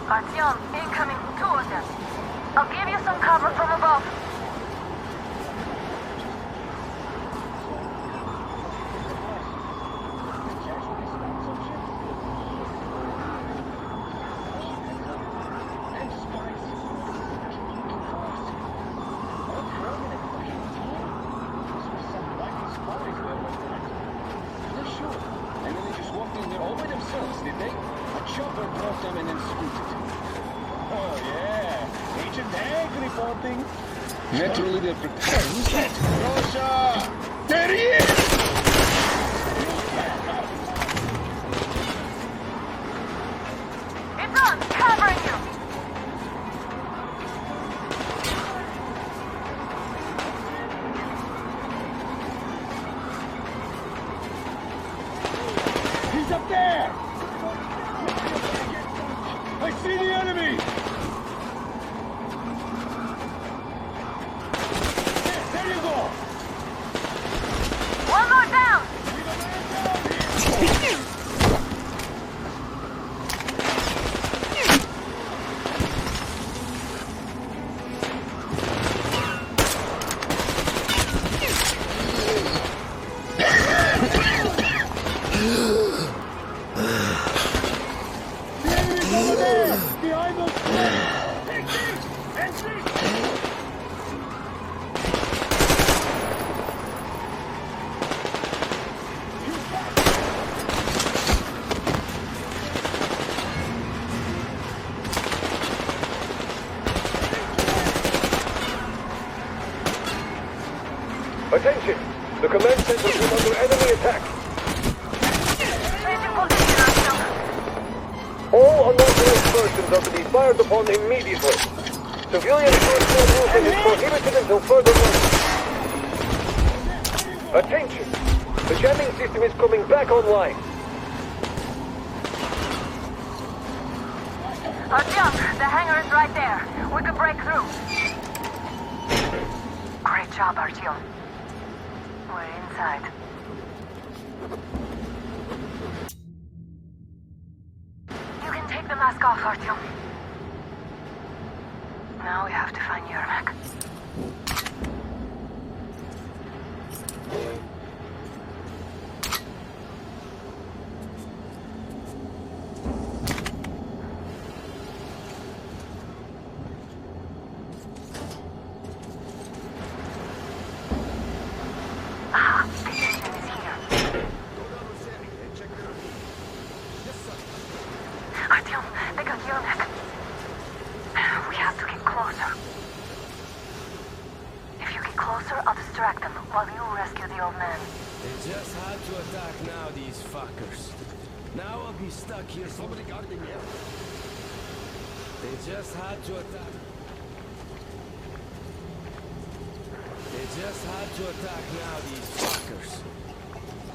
Artyom, incoming. Two of them. I'll give you some cover from above. Naturally, they're prepared. Who's that? Russia! There he is! It's on! Covering you! He's up there! I see the enemy! One more down! The enemy's over there! Behind those cliffs! Take these! And these! Attention! The command center is under enemy attack. Changing position, Artyom. All unauthorized persons are to be fired upon immediately. Civilian personal movement is prohibited until further notice. Attention! The jamming system is coming back online. Artyom, the hangar is right there. We can break through. Great job, Artyom. We're inside. You can take the mask off, Artyom. Now we have to find Yermak. Artyom, they got Yermak. We have to get closer. If you get closer, I'll distract them while you rescue the old man. They just had to attack now, these fuckers. Now I'll be stuck here. Somebody got me here. They just had to attack. They just had to attack now, these fuckers.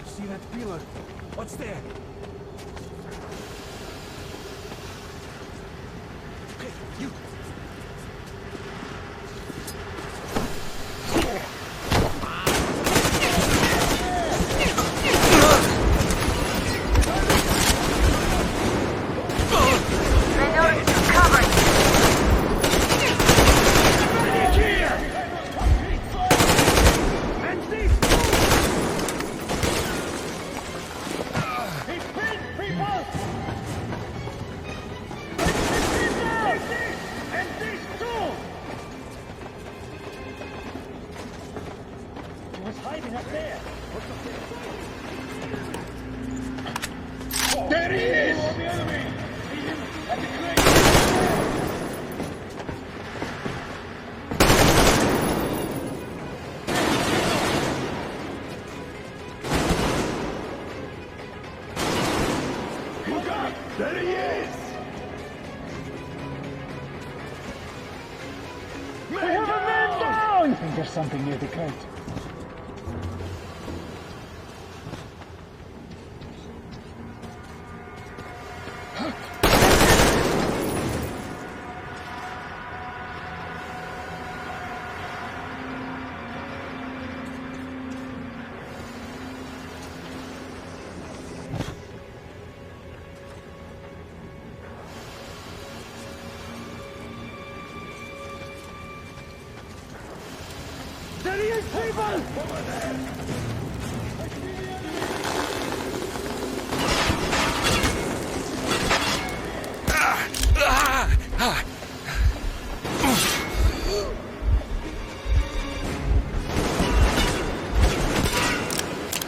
See that pillar? What's there? Hey, you! They noticed you covering. There he is! Look out! There he is! We have a man down! I think there's something near the crate.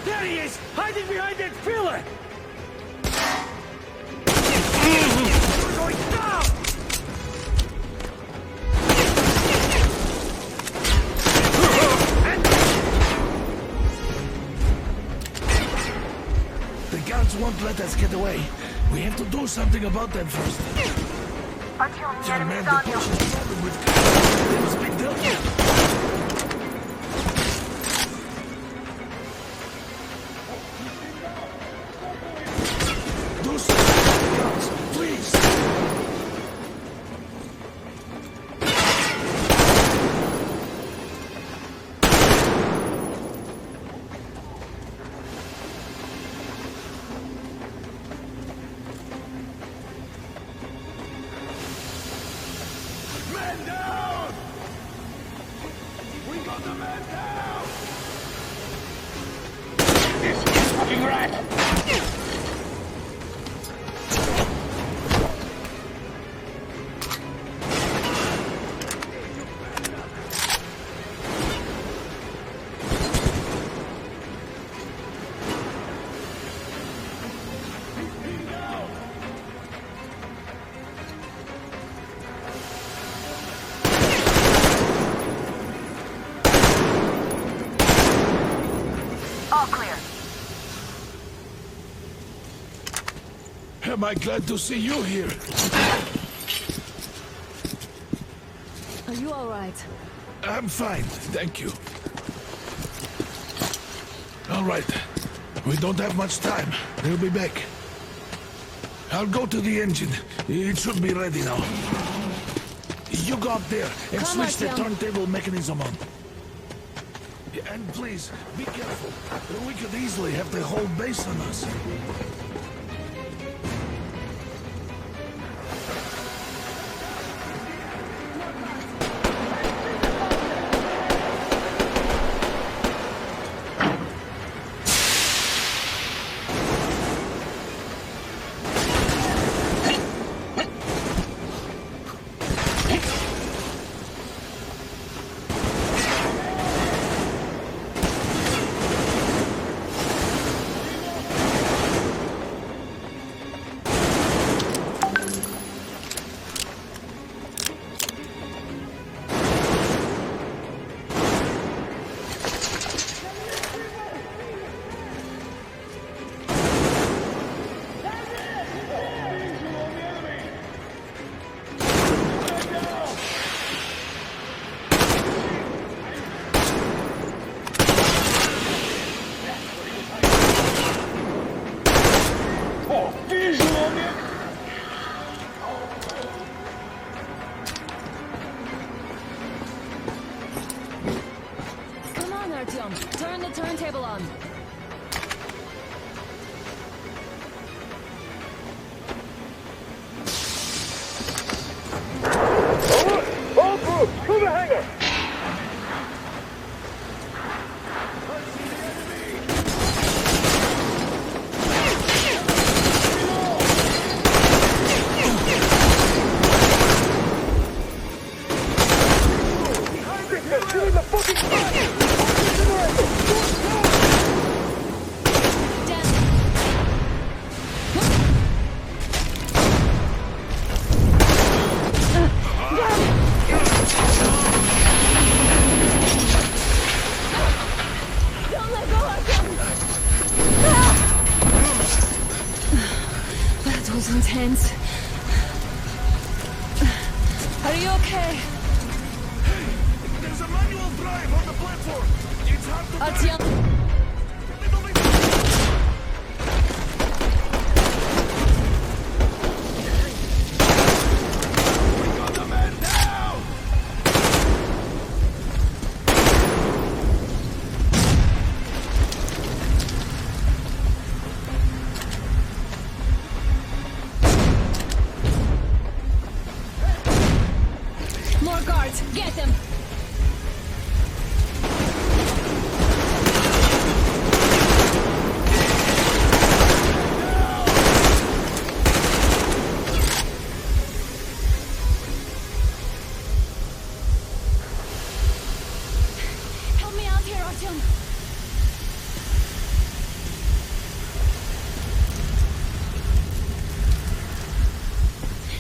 There he is! Hiding behind that pillar! We're going down! The guards won't let us get away. We have to do something about them first. Artyom, the Young enemy's man, the on you. Russians loaded with guns. They must be dealt with. Do something with the guns, please. Man down! We got the man down! This is fucking rat! All clear. Am I glad to see you here? Are you all right? I'm fine, thank you. All right. We don't have much time. They'll be back. I'll go to the engine. It should be ready now. You go up there and Come on, switch the Tim. turntable mechanism on. And please, be careful. We could easily have the whole base on us. Come on, Artyom. Turn the turntable on. All crew, to the hangar! Get in the fucking fire! Don't let go, Artyom! That was intense. Are you okay? There's a manual drive on the platform. It's hard to Artyom, We got the man down! more guards. Get them. Artyom.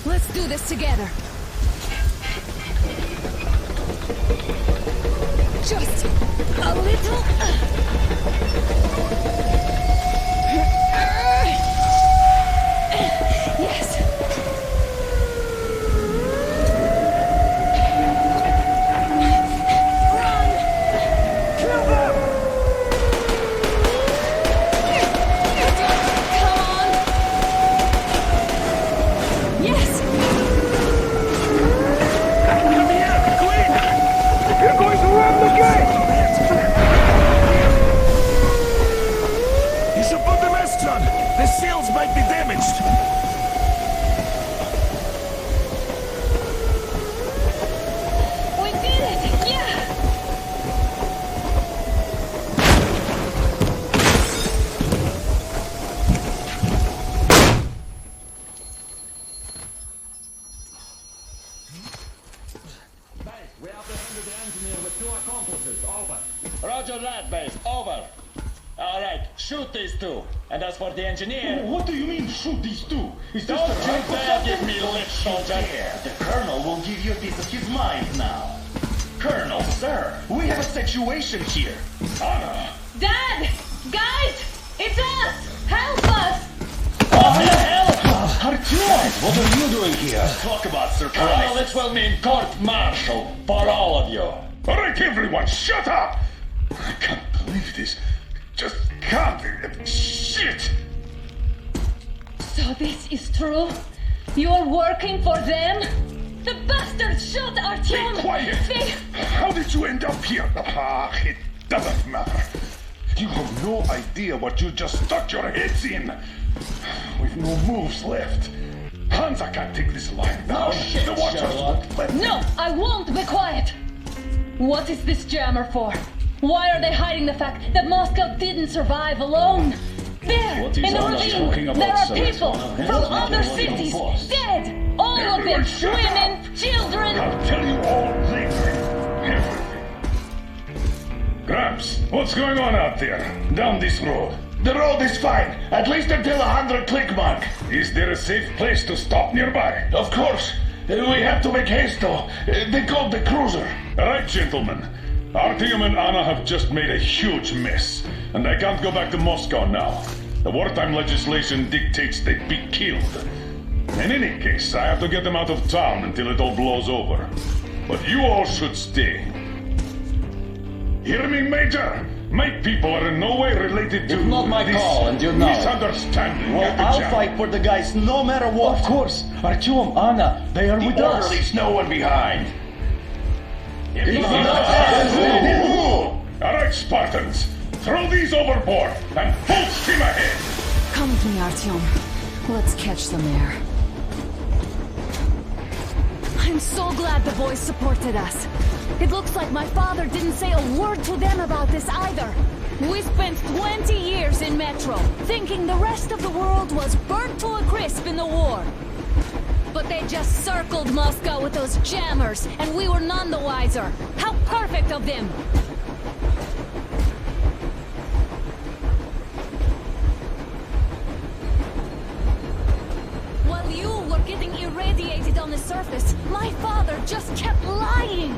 Let's do this together. Just a little. Yes. Run! Kill them! Come on! Yes! Come here, quick! You're going to run the gate! You should put the masks on. The shields might be damaged. We did it! Yeah! We have to handle the engineer with 2 accomplices. Over. Roger that, base. Over. All right, shoot these 2. And as for the engineer... What do you mean, shoot these 2? Is this Don't the you time for dare something? give me lip, soldier. The Colonel will give you a piece of his mind now. Colonel, sir, we have a situation here. Anna! Dad! Guys! It's us! Help us! What the hell? Artyom, what are you doing here? Talk about surprise. Colonel, it will mean court-martial for all of you. All right, everyone, shut up! I can't believe this. Just can't. Shit! So this is true? You're working for them? The bastards shot Artyom! Be quiet! They... How did you end up here? It doesn't matter. You have no idea what you just stuck your heads in. We've no moves left. Hansa can't take this line down. shit, The Watchers Sherlock. won't let No, I won't be quiet! What is this jammer for? Why are they hiding the fact that Moscow didn't survive alone? There, What is in the Anna talking ravine, about, there are sir? people Anna, from it's not other your William cities, Force. dead! All of them, Everyone shut women, children! I'll tell you all later. Everything. Gramps, what's going on out there? Down this road. The road is fine, at least until 100 click mark. Is there a safe place to stop nearby? Of course, we have to make haste though. They called the cruiser. All right, gentlemen. Artyom and Anna have just made a huge mess, and they can't go back to Moscow now. The wartime legislation dictates they be killed. In any case, I have to get them out of town until it all blows over. But you all should stay. Hear me, Major? My people are in no way related to It's not my this call, and you know it. misunderstanding Well, at the I'll jam. fight for the guys no matter what. Of course. Artyom, Anna, they are with us. Leaves no one behind. All right, Spartans. Throw these overboard and full steam ahead. Come with me, Artyom. Let's catch them there. I'm so glad the boys supported us. It looks like my father didn't say a word to them about this either. We spent 20 years in Metro, thinking the rest of the world was burnt to a crisp in the war. But they just circled Moscow with those jammers, and we were none the wiser. How perfect of them! While you were getting irradiated on the surface, my father just kept lying.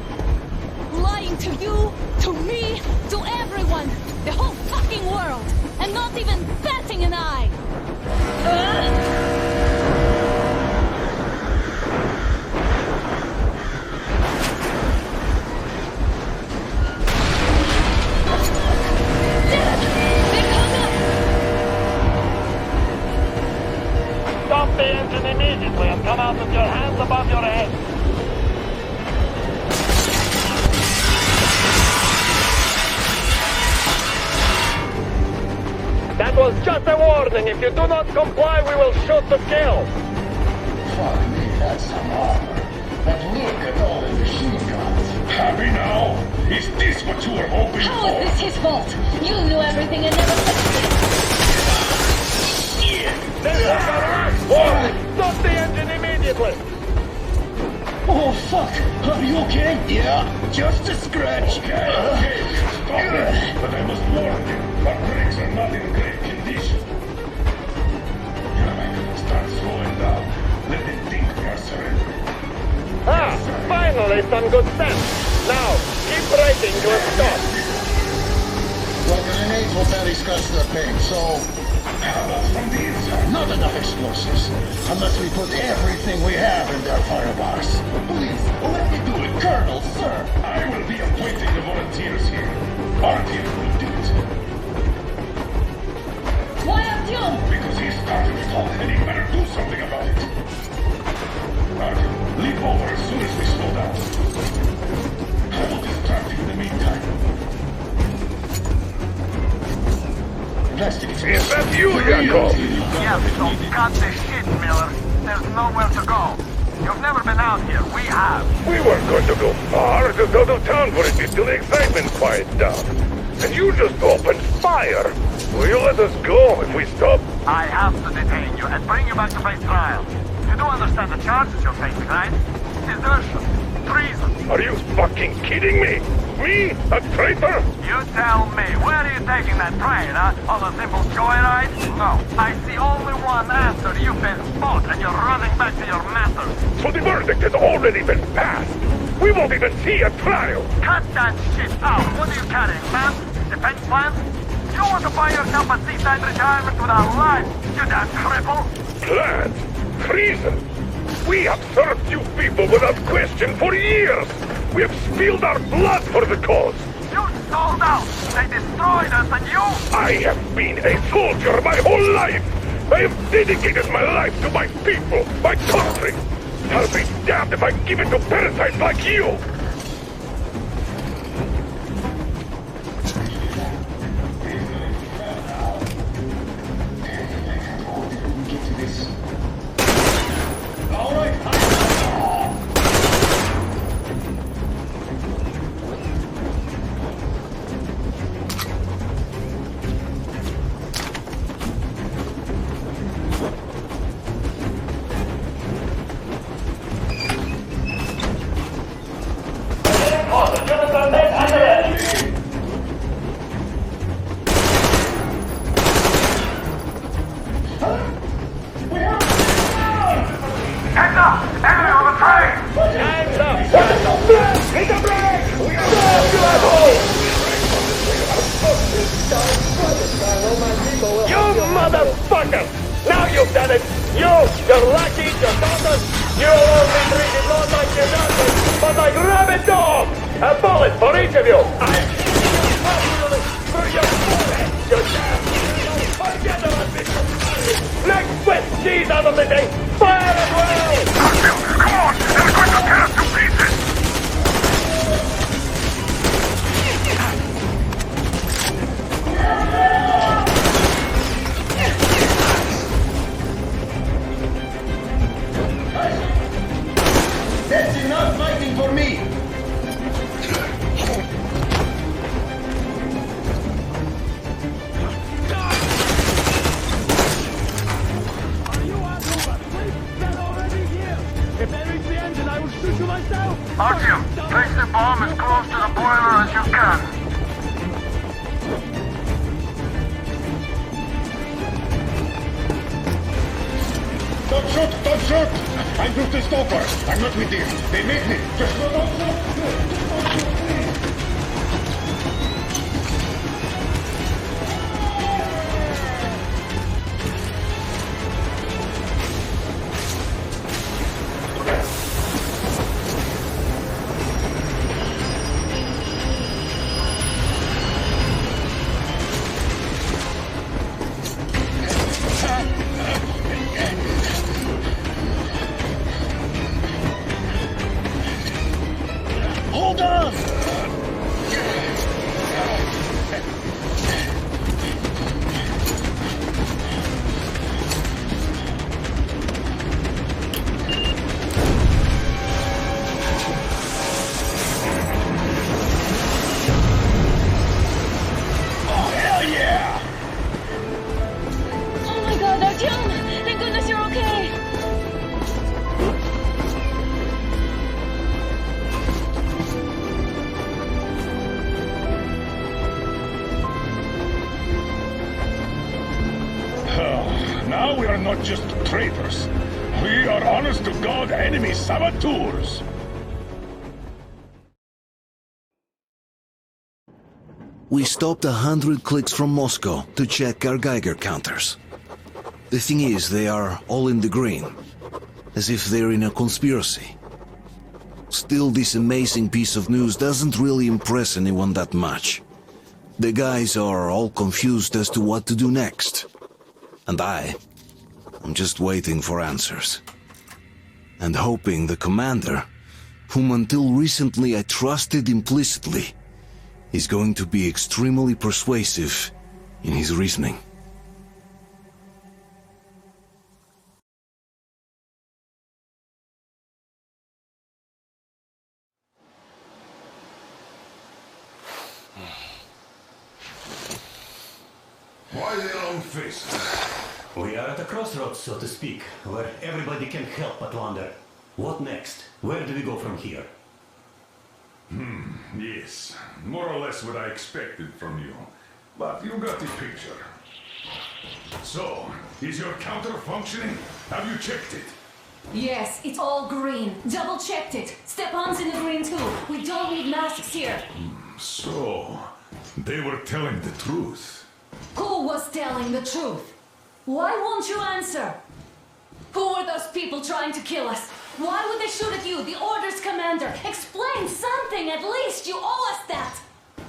Lying to you, to me, to everyone, the whole fucking world, and not even batting an eye. Stop the engine immediately and come out with your hands above your head. That was just a warning. If you do not comply, we will shoot to kill. Fuck me, that's some armor. But look at all the machine guns. Happy now? Is this what you were hoping How for? is this his fault? You knew everything and never said. This is our last warning. Stop the engine immediately. Oh, fuck. Are you okay? Yeah, just a scratch. Okay. stop them, but I must warn you, our brakes are not in great condition. Start slowing down. Let them think we are surrendering. Ah, finally some good sense. Now, keep braking to a stop. Well, grenades will barely scratch their paint, so... How about from the inside? Not enough explosives. Unless we put everything we have in their firebox. Please, let me do it, Colonel, sir. I will be appointing the volunteers here. Our team will do it. Why Artyom? Because he started it all, and he better do something about it. Artyom, leap over as soon as we slow down. I will distract you in the meantime. Plastic Is that you, Jacob? Yes, so cut the shit, Miller. There's nowhere to go. You've never been out here. We have. We weren't going to go far, just out of town for a bit till the excitement quiets down. And you just opened fire. Will you let us go if we stop? I have to detain you and bring you back to face trial. You do understand the charges you're facing, right? Desertion. Treason. Are you fucking kidding me? Me? A traitor? You tell me, where are you taking that train, huh? On a simple joyride? No. I see only one answer. You've been spot and you're running back to your masters. So the verdict has already been passed. We won't even see a trial. Cut that shit out. What are you carrying, man? Defense plans? You want to buy yourself a seaside retirement without life, you damn cripple? Plans? Treason? We have served you people without question for years. We have spilled our blood for the cause. You sold out. They destroyed us and you... I have been a soldier my whole life. I have dedicated my life to my people, my country. I'll be damned if I give it to parasites like you. Artyom, place the bomb as close to the boiler as you can. Don't shoot! Don't shoot! I'm just a stalker. I'm not with you. They make me. Just don't shoot! Hold Now we are not just traitors. We are honest-to-God enemy saboteurs. We stopped 100 clicks from Moscow to check our Geiger counters. The thing is, they are all in the green, as if they're in a conspiracy. Still, this amazing piece of news doesn't really impress anyone that much. The guys are all confused as to what to do next. And I'm just waiting for answers. And hoping the commander, whom until recently I trusted implicitly, is going to be extremely persuasive in his reasoning. Why the long face? We are at a crossroads, so to speak, where everybody can help but wonder. What next? Where do we go from here? Yes, more or less what I expected from you. But you got the picture. So, is your counter functioning? Have you checked it? Yes, it's all green. Double-checked it. Stepan's in the green too. We don't need masks here. So, they were telling the truth. Who was telling the truth? Why won't you answer? Who were those people trying to kill us? Why would they shoot at you, the orders commander? Explain something, at least! You owe us that!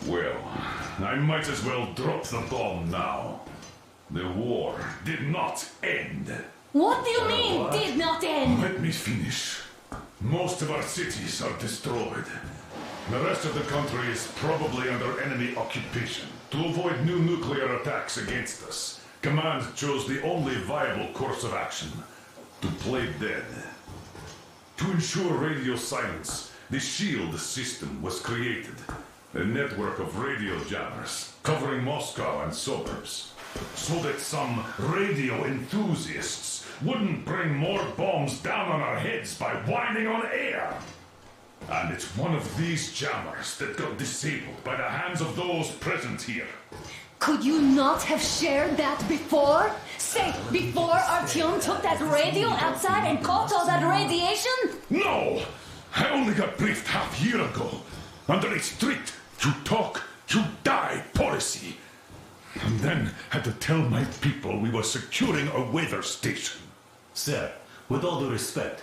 Well, I might as well drop the bomb now. The war did not end. What do you mean, did not end? Let me finish. Most of our cities are destroyed. The rest of the country is probably under enemy occupation. To avoid new nuclear attacks against us, Command chose the only viable course of action: to play dead. To ensure radio silence, the SHIELD system was created. A network of radio jammers covering Moscow and suburbs. So that some radio enthusiasts wouldn't bring more bombs down on our heads by whining on air. And it's one of these jammers that got disabled by the hands of those present here. Could you not have shared that before? Say, before Artyom took that radio outside and caught all that radiation? No! I only got briefed half year ago, under a strict you talk, you die policy. And then had to tell my people we were securing a weather station. Sir, with all due respect,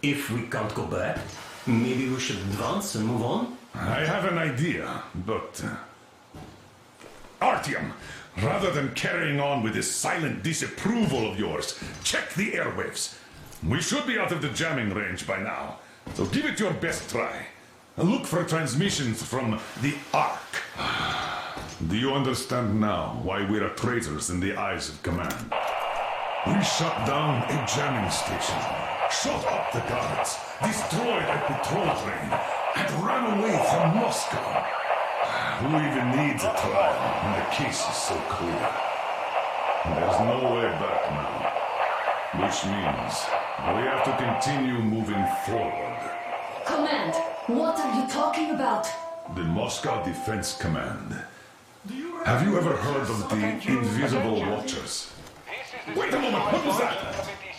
if we can't go back, maybe we should advance and move on? I have an idea, but... Artyom, rather than carrying on with this silent disapproval of yours, check the airwaves. We should be out of the jamming range by now, so give it your best try. Look for transmissions from the Ark. Do you understand now why we are traitors in the eyes of Command? We shut down a jamming station, shot up the guards, destroyed a patrol train, and ran away from Moscow. Who even needs a trial when the case is so clear? There's no way back now, which means we have to continue moving forward. Command, what are you talking about? The Moscow Defense Command. Have you ever heard of the Invisible Watchers? Wait a moment, what was that?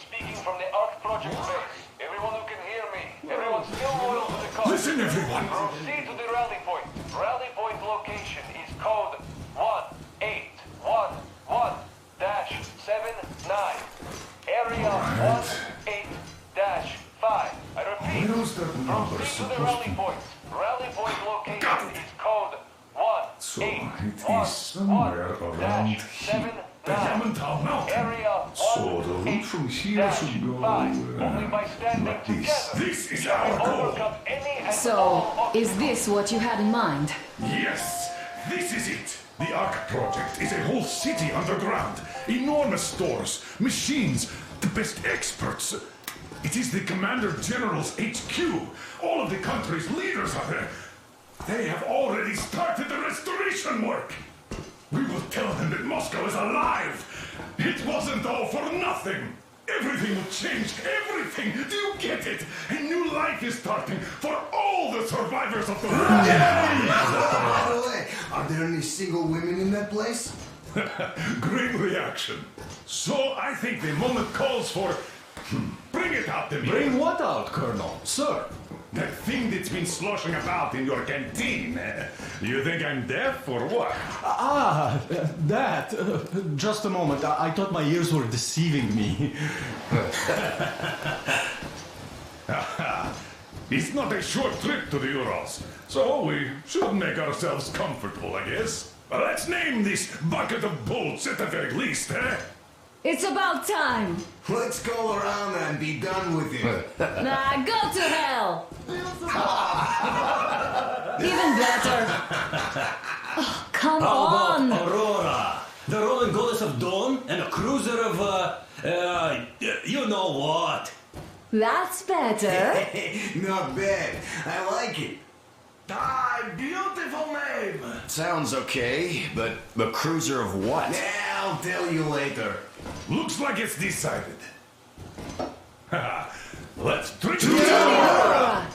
Speaking from the Ark Project base. Everyone who can hear me, everyone still loyal to the cause. Listen, everyone! Proceed to the rally point. Rally point location is code 1811-79. Area 18-5. I repeat, proceed to the rally point. Rally point location is code So it is somewhere around here. The Yamantau Mountain. Area So the route from here should go like this. This is our goal. So, is this what you had in mind? Yes, this is it. The Ark Project is a whole city underground. Enormous stores, machines, the best experts. It is the Commander General's HQ. All of the country's leaders are there. They have already started the restoration work. We will tell them that Moscow is alive. It wasn't all for nothing. Everything will change. Everything. Do you get it? A new life is starting for all the survivors of the war. By the way, are there any single women in that place? Great reaction. So I think the moment calls for... Bring it out to me. Bring what out, Colonel? Sir? That thing that's been sloshing about in your canteen. You think I'm deaf or what? That. Just a moment. I thought my ears were deceiving me. It's not a short trip to the Urals, so we should make ourselves comfortable, I guess. Let's name this bucket of bolts at the very least, eh? It's about time. Let's go around and be done with it. Nah, go to hell. Even better. Oh, come How on. about Aurora? The Roman goddess of dawn and a cruiser of, you know what? That's better. Not bad. I like it. Beautiful name! Sounds okay, but a cruiser of what? Yeah, I'll tell you later. Looks like it's decided. Let's drink Aurora.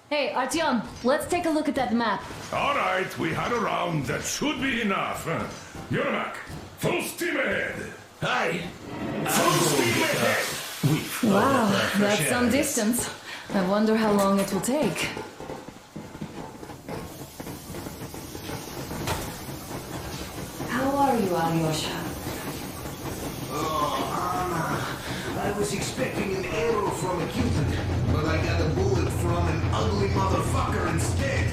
Hey, Artyom, let's take a look at that map. All right, we had a round. That should be enough. Yermak, full steam ahead. Aye. Full steam ahead! Wow, that's some distance. I wonder how long it will take. How are you, Alyosha? Oh, Anna, I was expecting an arrow from a Cupid, but I got a bullet from an ugly motherfucker instead.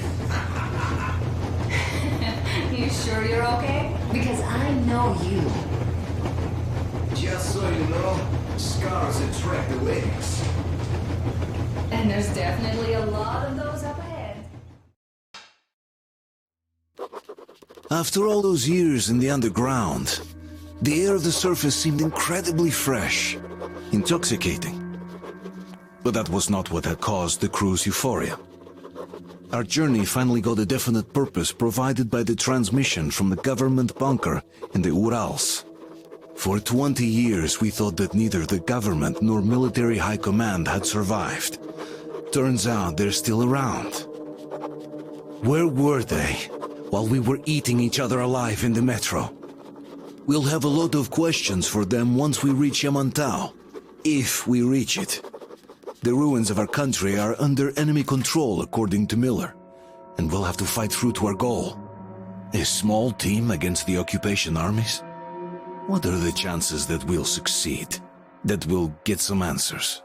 You sure you're okay? Because I know you. Just so you know, scars attract the ladies. And there's definitely a lot of those up ahead. After all those years in the underground, the air of the surface seemed incredibly fresh, intoxicating. But that was not what had caused the crew's euphoria. Our journey finally got a definite purpose provided by the transmission from the government bunker in the Urals. For 20 years we thought that neither the government nor military high command had survived. Turns out they're still around. Where were they while we were eating each other alive in the metro? We'll have a lot of questions for them once we reach Yamantau, if we reach it. The ruins of our country are under enemy control, according to Miller, and we'll have to fight through to our goal. A small team against the occupation armies? What are the chances that we'll succeed? That we'll get some answers?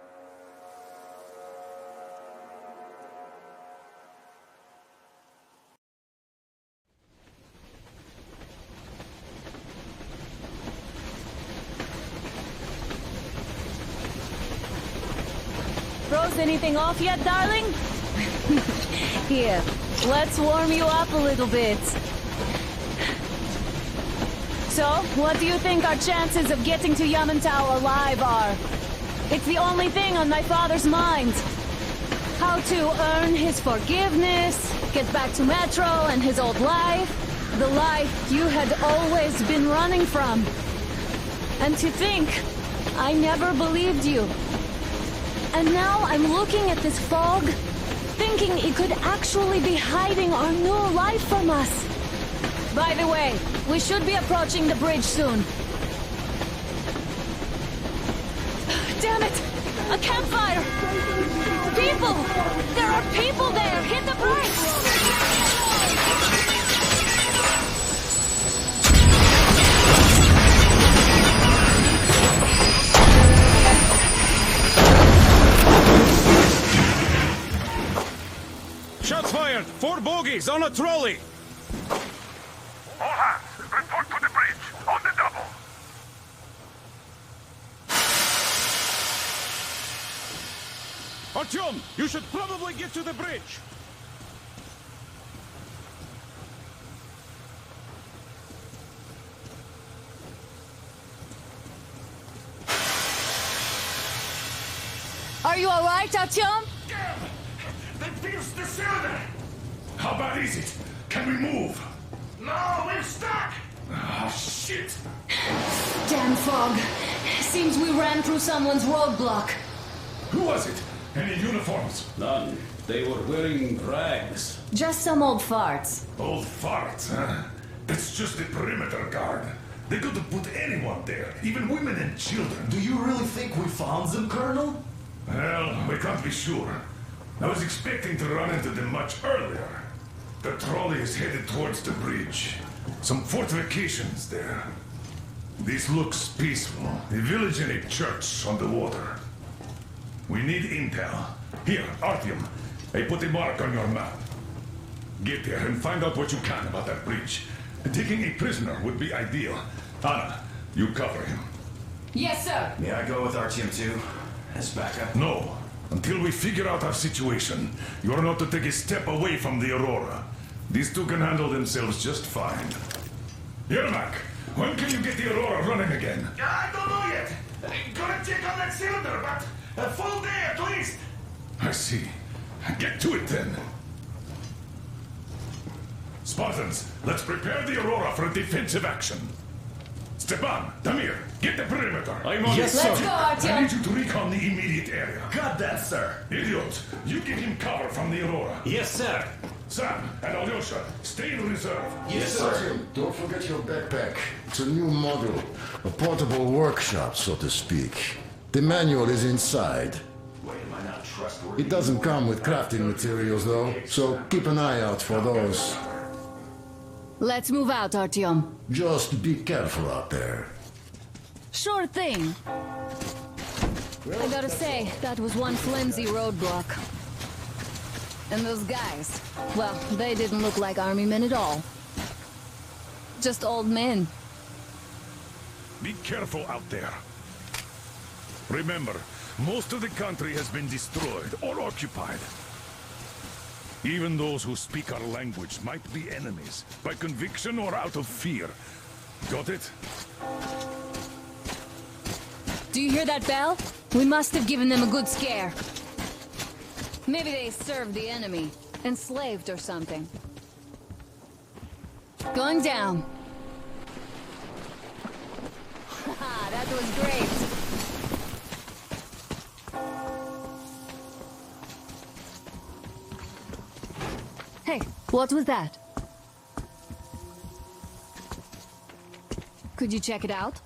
Froze anything off yet, darling? Here, let's warm you up a little bit. So, what do you think our chances of getting to Yamantau alive are? It's the only thing on my father's mind. How to earn his forgiveness, get back to Metro and his old life. The life you had always been running from. And to think, I never believed you. And now I'm looking at this fog, thinking it could actually be hiding our new life from us. By the way, we should be approaching the bridge soon. Damn it! A campfire! People! There are people there! Hit the brakes! Shots fired! 4 bogies on a trolley! All hands, report to the bridge, on the double. Artyom, you should probably get to the bridge! Are you alright, Artyom? They pierced the cylinder! How bad is it? Can we move? No, we're stuck! Ah, shit! Damn fog. Seems we ran through someone's roadblock. Who was it? Any uniforms? None. They were wearing rags. Just some old farts. Old farts, huh? That's just the perimeter guard. They could have put anyone there, even women and children. Do you really think we found them, Colonel? Well, we can't be sure. I was expecting to run into them much earlier. The trolley is headed towards the bridge. Some fortifications there. This looks peaceful. A village and a church on the water. We need intel. Here, Artyom. I put a mark on your map. Get there and find out what you can about that bridge. Taking a prisoner would be ideal. Anna, you cover him. Yes, sir. May I go with Artyom too? As backup? No. Until we figure out our situation, you are not to take a step away from the Aurora. These two can handle themselves just fine. Yermak, when can you get the Aurora running again? I don't know yet. Gonna check on that cylinder, but a full day at least. I see. Get to it then. Spartans, let's prepare the Aurora for a defensive action. Stepan, Damir, get the perimeter. I'm on. Yes, sir. Let's go, I Artyom. need you to recon the immediate area. Got that, sir. Idiot, you give him cover from the Aurora. Yes, sir. Sam and Alyosha, stay in reserve. Yes, sir. Artyom, don't forget your backpack. It's a new model. A portable workshop, so to speak. The manual is inside. Wait, am I not trustworthy? It doesn't come with crafting materials, though, so keep an eye out for those. Let's move out, Artyom. Just be careful out there. Sure thing. I gotta say, that was one flimsy roadblock. And those guys, well, they didn't look like army men at all. Just old men. Be careful out there. Remember, most of the country has been destroyed or occupied. Even those who speak our language might be enemies, by conviction or out of fear. Got it? Do you hear that bell? We must have given them a good scare. Maybe they served the enemy, enslaved or something. Going down. Haha, that was great. Hey, what was that? Could you check it out?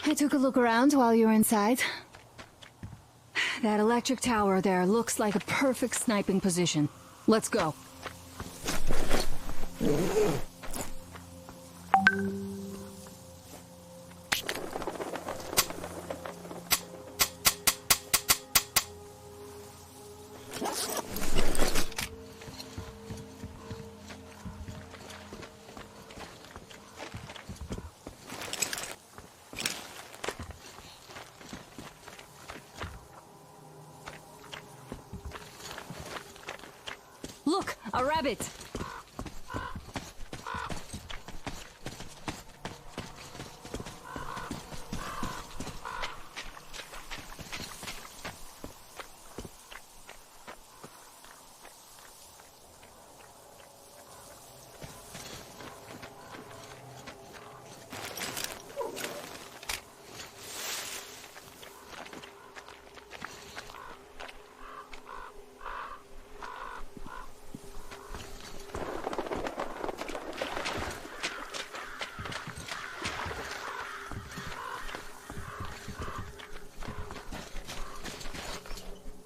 I took a look around while you were inside. That electric tower there looks like a perfect sniping position. Let's go. Look, a rabbit!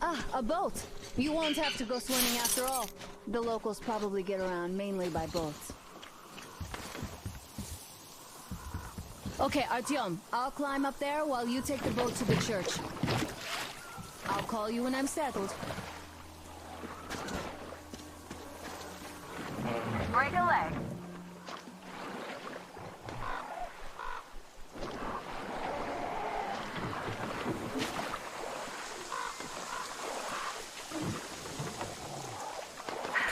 Ah, a boat. You won't have to go swimming after all. The locals probably get around mainly by boats. Okay, Artyom, I'll climb up there while you take the boat to the church. I'll call you when I'm settled. Break a leg.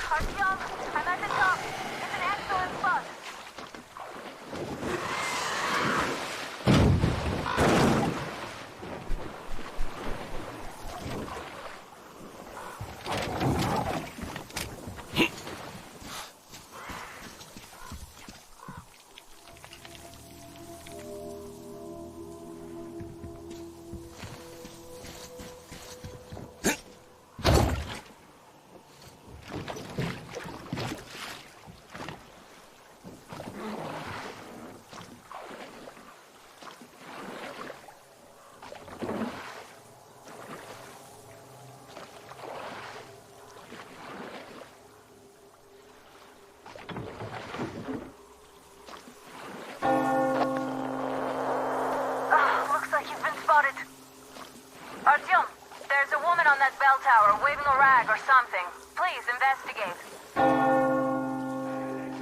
Artyom, I'm at the top. It's an excellent spot. Artyom, there's a woman on that bell tower waving a rag or something. Please investigate.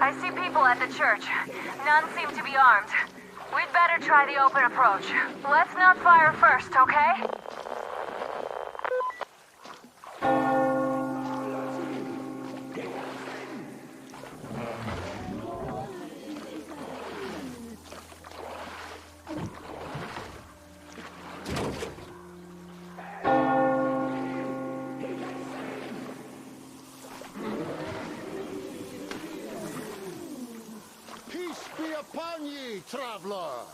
I see people at the church. None seem to be armed. We'd better try the open approach. Let's not fire first, okay? Upon ye, traveler!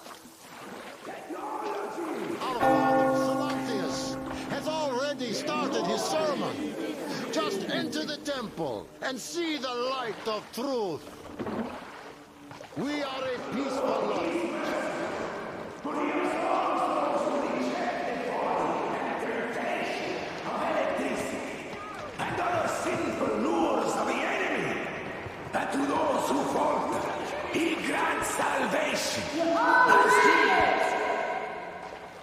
Our father, Salantius, has already started his sermon. Just enter the temple and see the light of truth. We are a peaceful lot. And other sinful lures of the enemy. And to those who falter, he grants salvation. You're all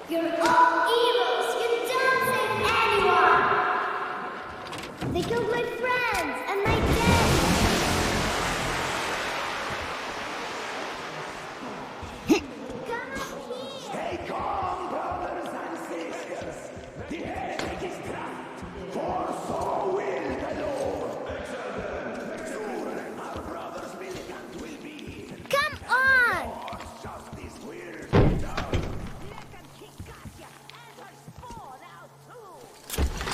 You're all evils. You don't save anyone. They killed my friends and my dad. Come up here. Stay calm, brothers and sisters. The heretic is trapped, for so will the Lord. Soon our brothers militant will be. Come on!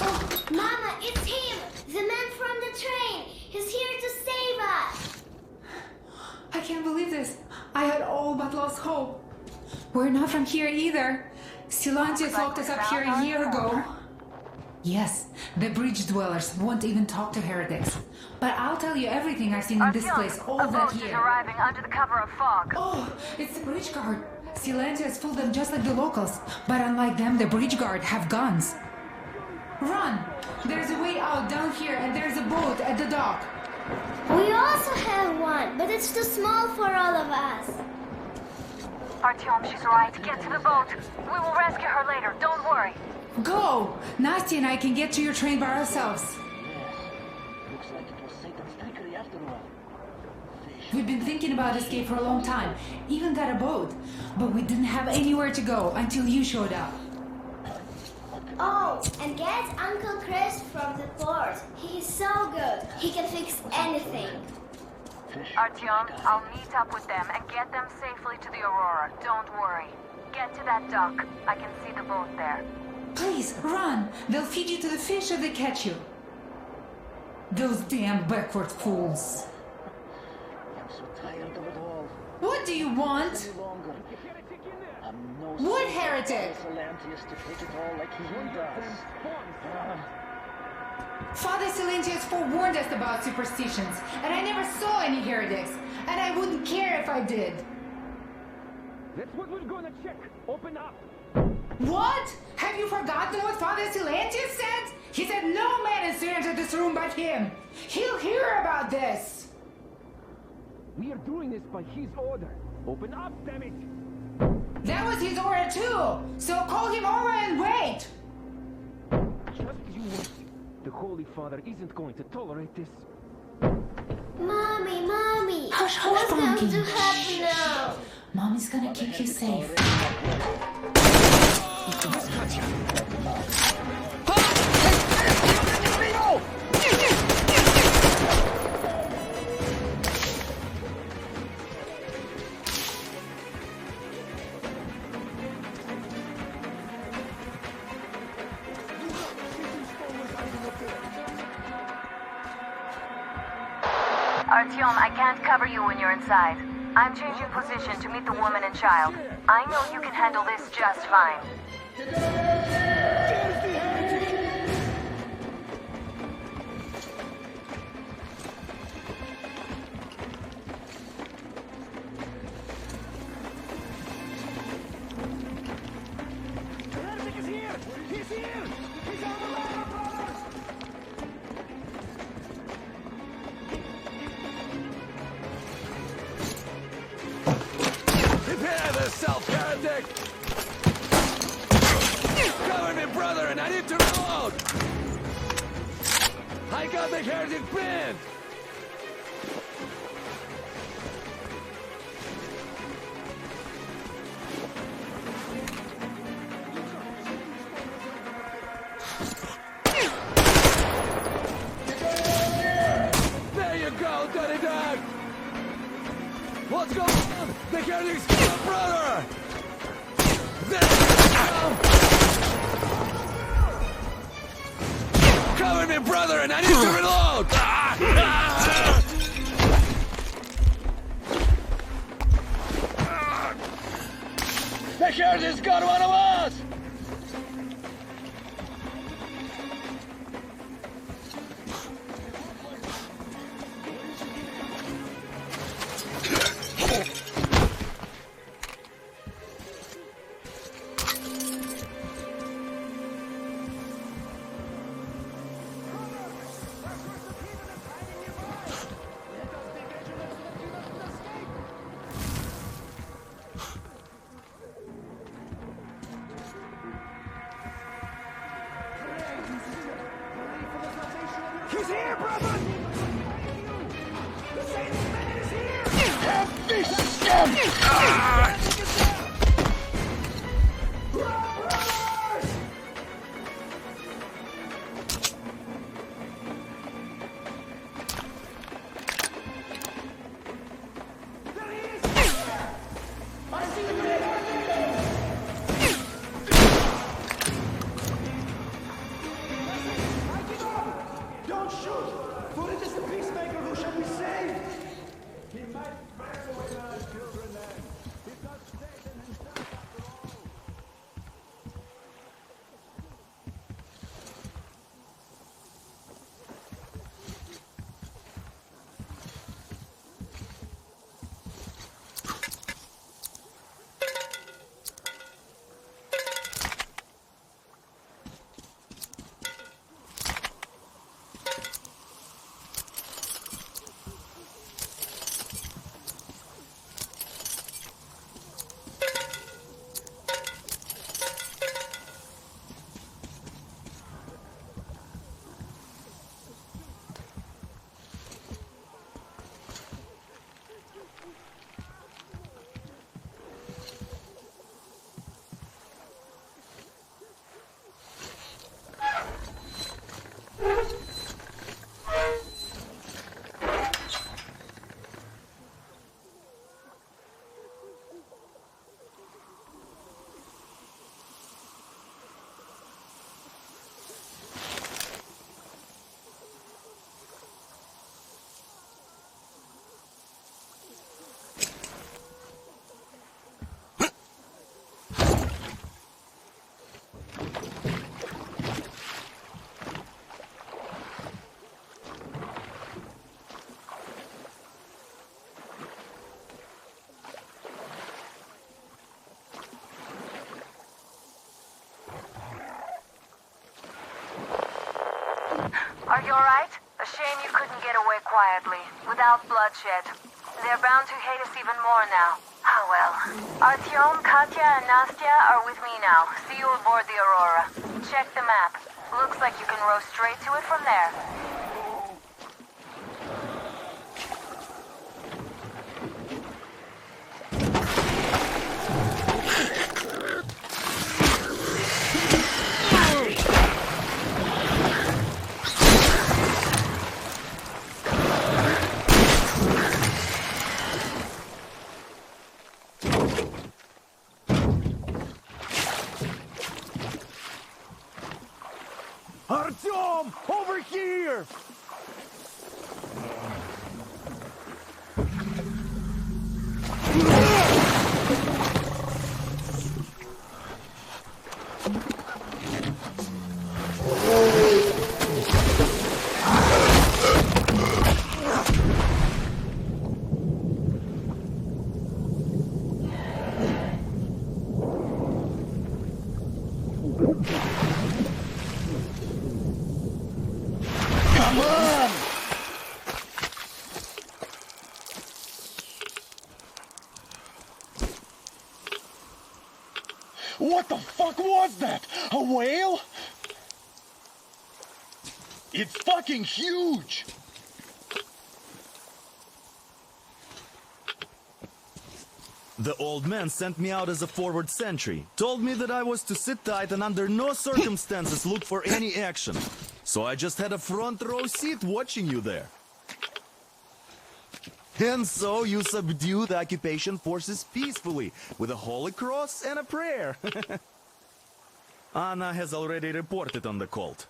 Oh, Mama, it's him! The man from the train! He's here to save us! I can't believe this. I had all but lost hope. We're not from here either. Silantius locked us up here a year ago. Yes, the bridge dwellers won't even talk to heretics. But I'll tell you everything I've seen in this place all that year. A boat is arriving under the cover of fog. Oh, it's the bridge guard. Silantius fooled them just like the locals. But unlike them, the bridge guard have guns. Run! There's a way out down here and there's a boat at the dock. We also have one, but it's too small for all of us. Artyom, she's right. Get to the boat. We will rescue her later. Don't worry. Go! Nasty and I can get to your train by ourselves. Looks like it was Satan's trickery after all. We've been thinking about escape for a long time. Even got a boat. But we didn't have anywhere to go until you showed up. Oh, and get Uncle Chris from the port. He's so good. He can fix anything. Artyom, I'll meet up with them and get them safely to the Aurora. Don't worry. Get to that dock. I can see the boat there. Please, run! They'll feed you to the fish if they catch you. Those damn backward fools. I'm so tired of it all. What do you want? What heretic? Silantius to take it all like he does. Father Silantius forewarned us about superstitions, and I never saw any heretics, and I wouldn't care if I did. That's what we're gonna check. Open up. What? Have you forgotten what Father Silantius said? He said no man is to enter this room but him. He'll hear about this. We are doing this by his order. Open up, damn it! That was his order too. So call him over and wait. Just you wait. The Holy Father isn't going to tolerate this. Mommy! Hush, What's going Bonky. to happen now? Mommy's gonna keep you safe. Artyom, I can't cover you when you're inside. I'm changing position to meet the woman and child. I know you can handle this just fine. Prepare yourself, heretic! Cover me, brother, and I need to reload! I got the heretic pinned! There you go, Dirty Dog! What's going on? The heretic's got a brother! There you go! Cover me, brother, and I need to reload! The heretic's got one of us! He's here, brother! The Satan's man is here! Have this scum! Don't shoot! For it is the peacemaker who shall be saved! He might back away our children then. alright? A shame you couldn't get away quietly, without bloodshed. They're bound to hate us even more now. Oh well. Artyom, Katya, and Nastya are with me now. See you aboard the Aurora. Check the map. Looks like you can row straight to it from there. Artyom! Over here! Come on! What the fuck was that? A whale? It's fucking huge! The old man sent me out as a forward sentry. Told me that I was to sit tight and under no circumstances look for any action. So I just had a front row seat watching you there. And so you subdue the occupation forces peacefully, with a holy cross and a prayer. Anna has already reported on the cult.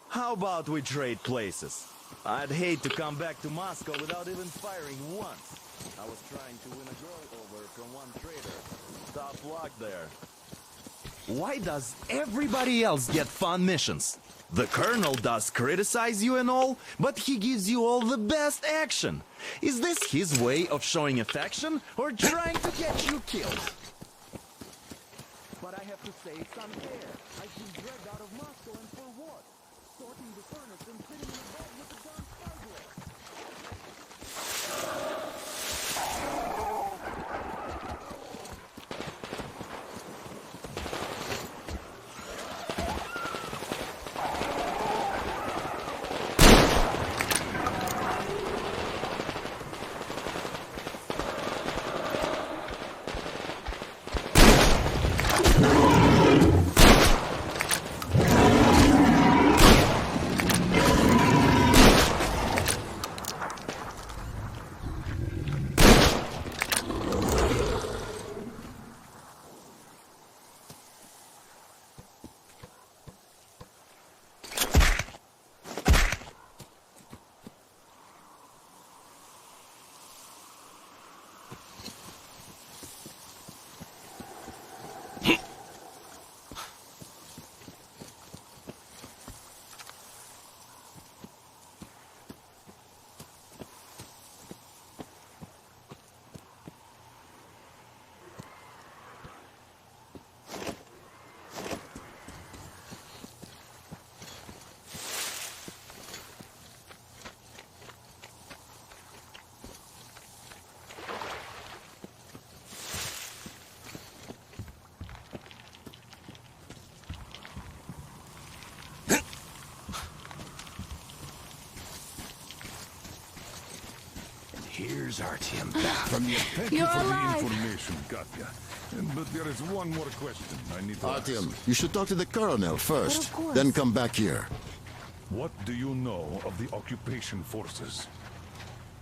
How about we trade places? I'd hate to come back to Moscow without even firing once. I was trying to win a girl over from one trader. Tough luck there. Why does everybody else get fun missions? The colonel does criticize you and all, but he gives you all the best action. Is this his way of showing affection, or trying to get you killed? But I have to say it's unfair. I've been dragged out of Moscow, and for what? Sorting the furnace and sitting in a bed with a gun sideways. Here's Artyom back from you. Thank you for the information, Katya. But there is one more question I need to Artyom, ask. you should talk to the colonel first, then come back here. What do you know of the occupation forces?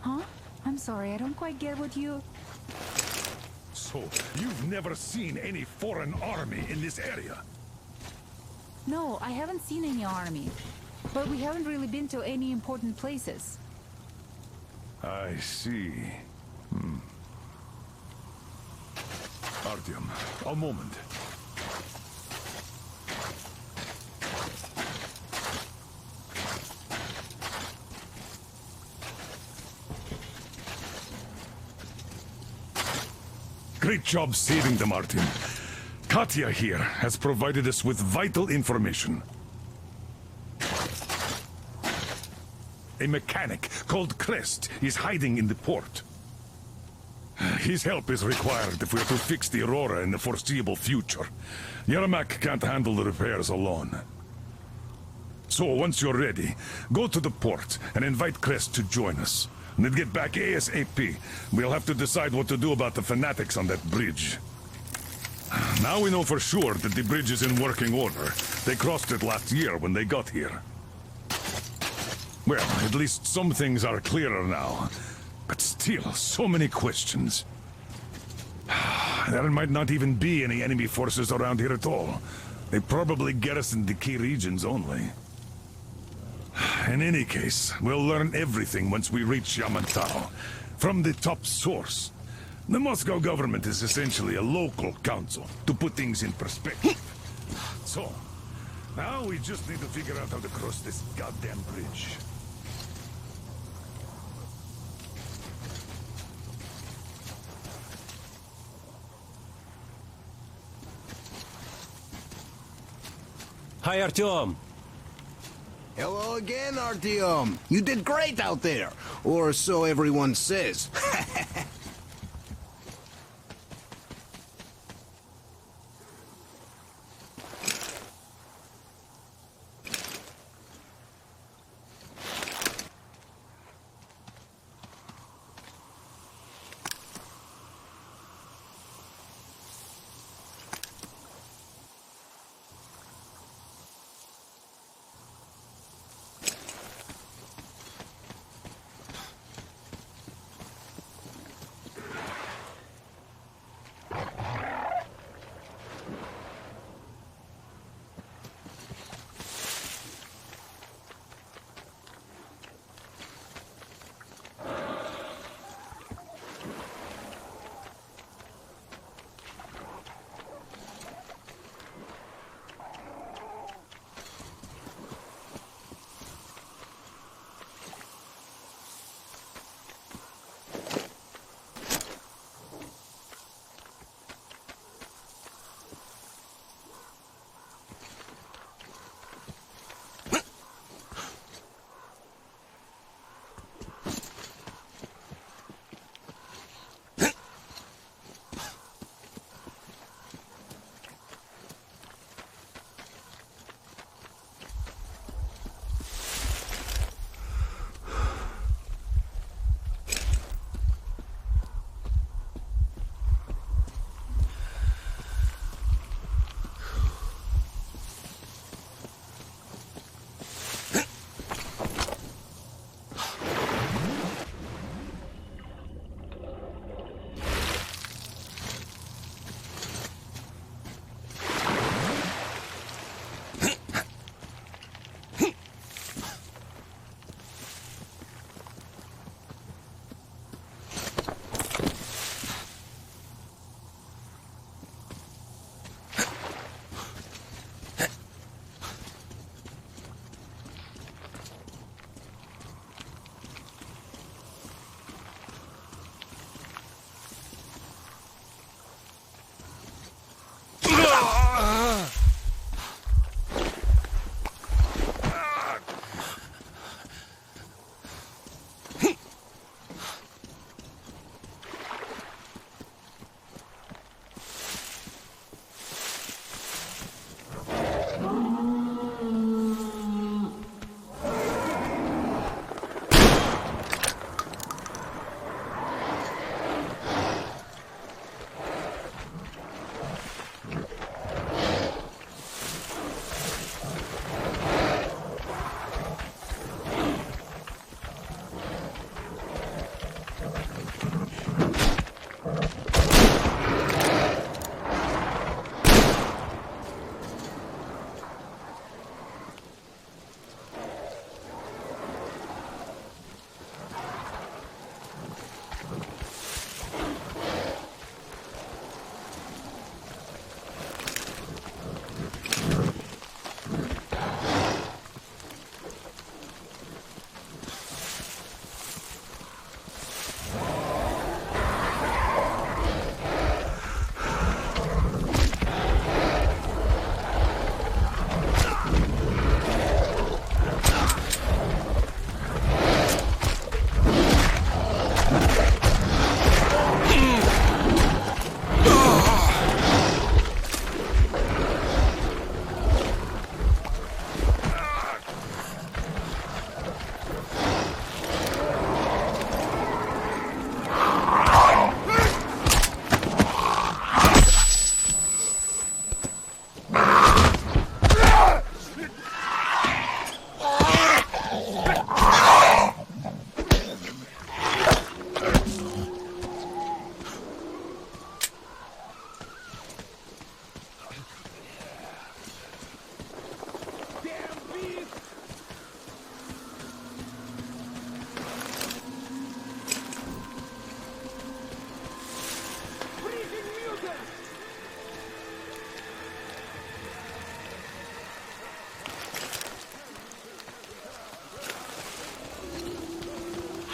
Huh? I'm sorry, I don't quite get what you... So, you've never seen any foreign army in this area? No, I haven't seen any army. But we haven't really been to any important places. I see. Artyom, a moment. Great job saving them, Artyom. Katya here has provided us with vital information. A mechanic called Crest is hiding in the port. His help is required if we're to fix the Aurora in the foreseeable future. Yermak can't handle the repairs alone. So, once you're ready, go to the port and invite Crest to join us. And then get back ASAP. We'll have to decide what to do about the fanatics on that bridge. Now we know for sure that the bridge is in working order. They crossed it last year when they got here. Well, at least some things are clearer now. But still, so many questions. There might not even be any enemy forces around here at all. They probably garrison the key regions only. In any case, we'll learn everything once we reach Yamantau. From the top source. The Moscow government is essentially a local council, to put things in perspective. So, now we just need to figure out how to cross this goddamn bridge. Hi, Artyom. Hello again, Artyom. You did great out there. Or so everyone says.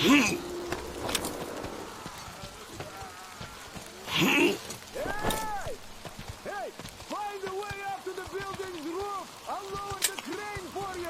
Hey! Hey! Find a way up to the building's roof! I'll lower the crane for you!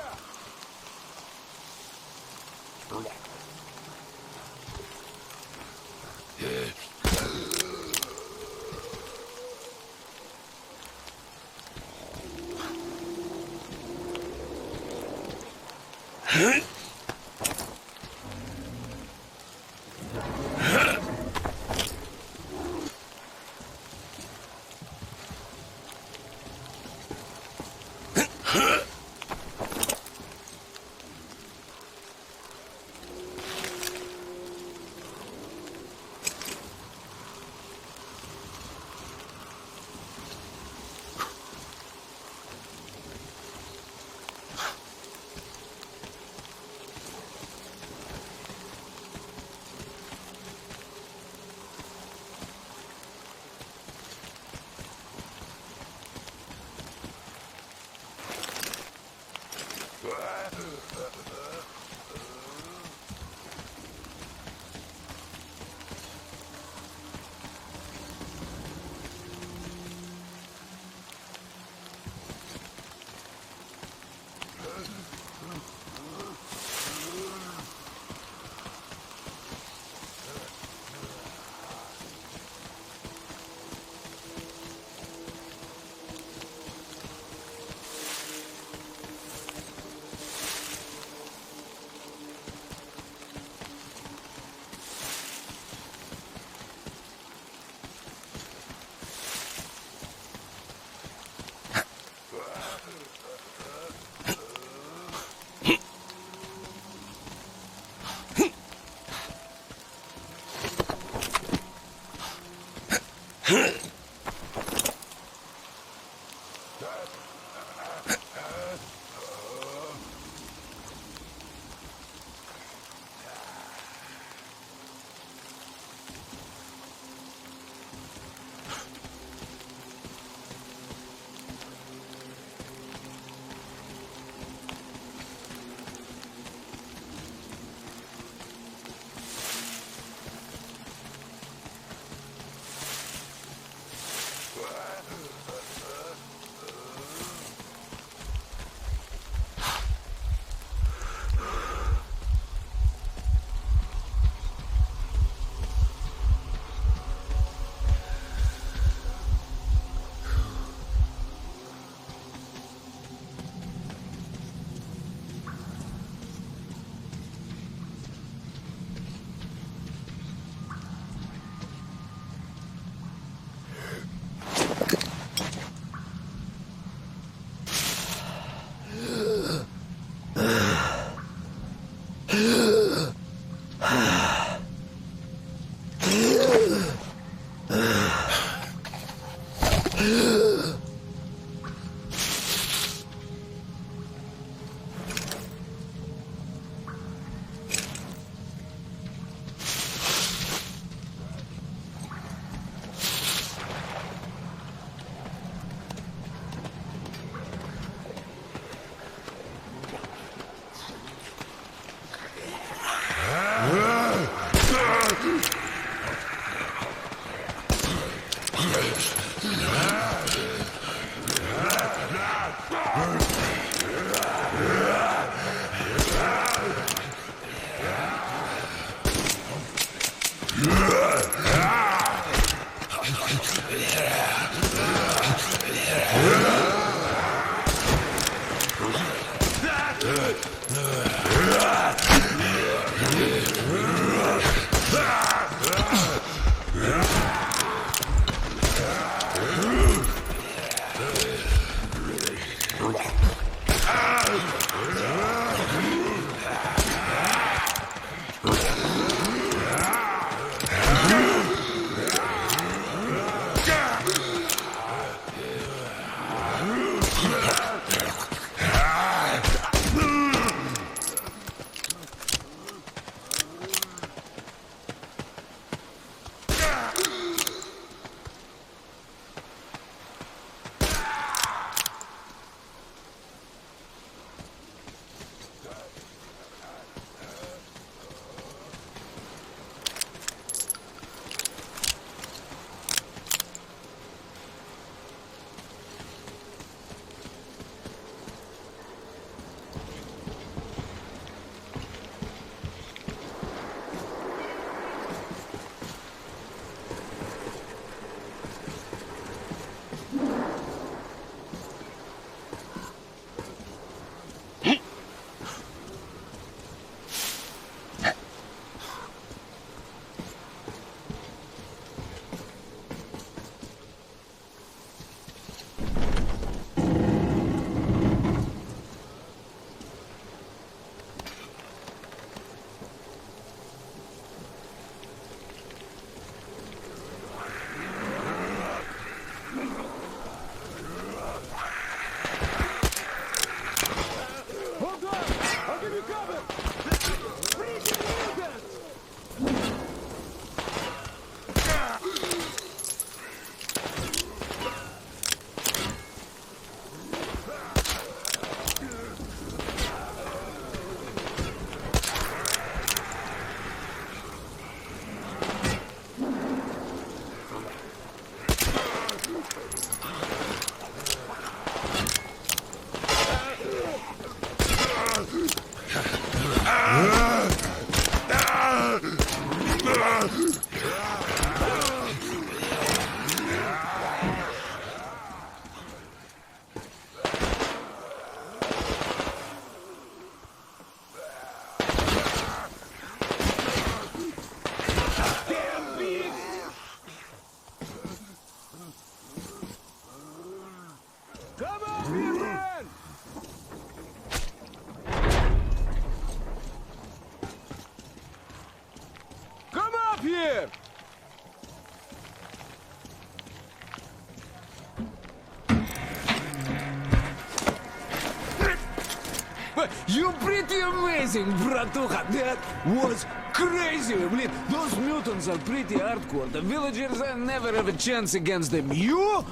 Come on, man! Come up here! You're pretty amazing, bratuха. That was crazy, блин. Those mutants are pretty hardcore. The villagers never have a chance against them. You